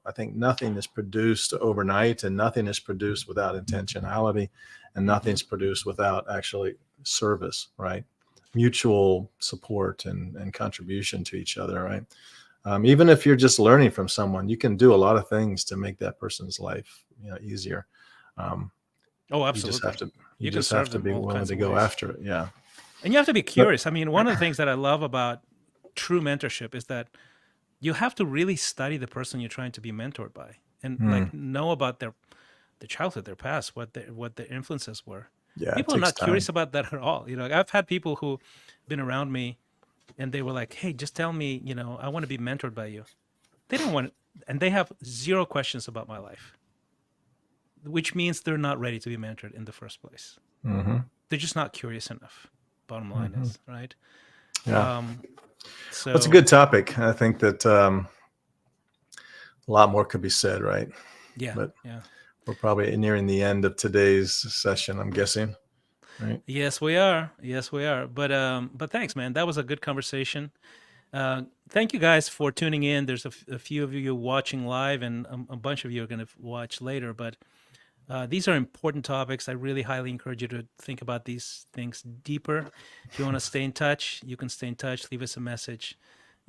I think nothing is produced overnight, and nothing is produced without intentionality, and hmm, nothing's produced without actually service, right? Mutual support and contribution to each other, right? Even if you're just learning from someone, you can do a lot of things to make that person's life, easier. Um, oh, you just have absolutely. to, you You can just have serve to them be all willing kinds to of go ways. after it. Yeah. And you have to be But curious. I mean, one of the things that I love about true mentorship is that you have to really study the person you're trying to be mentored by, and hmm, like know about childhood, their past, what their influences were. Yeah, it People are takes not time. curious about that at all. I've had people who been around me and they were like, "Hey, just tell me, I want to be mentored by you." They don't want, and they have zero questions about my life, which means they're not ready to be mentored in the first place. Hmm. They're just not curious enough. Bottom line Hmm. is, right? Yeah, Um, that's a so good topic. I think that a lot more could be said, right? yeah, But yeah. we're probably nearing the end of today's session, I'm guessing, right? Yes, we are. Yes, we are. But thanks, man. That was a good conversation. Thank you guys for tuning in. There's a few of you watching live, and a bunch of you are going to watch later. But these are important topics. I really highly encourage you to think about these things deeper. If you want to stay in touch, you can stay in touch. Leave us a message,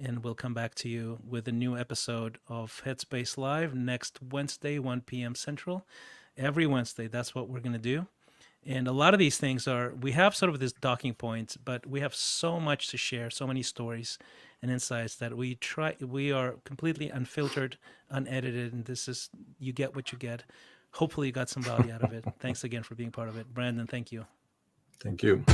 and we'll come back to you with a new episode of Headspace Live next Wednesday, 1 p.m. Central. Every Wednesday, that's what we're going to do. And a lot of these things we have sort of this docking point, but we have so much to share, so many stories and insights that we are completely unfiltered, unedited, and you get what you get. Hopefully you got some value out of it. Thanks again for being part of it. Brandon, thank you. Thank you.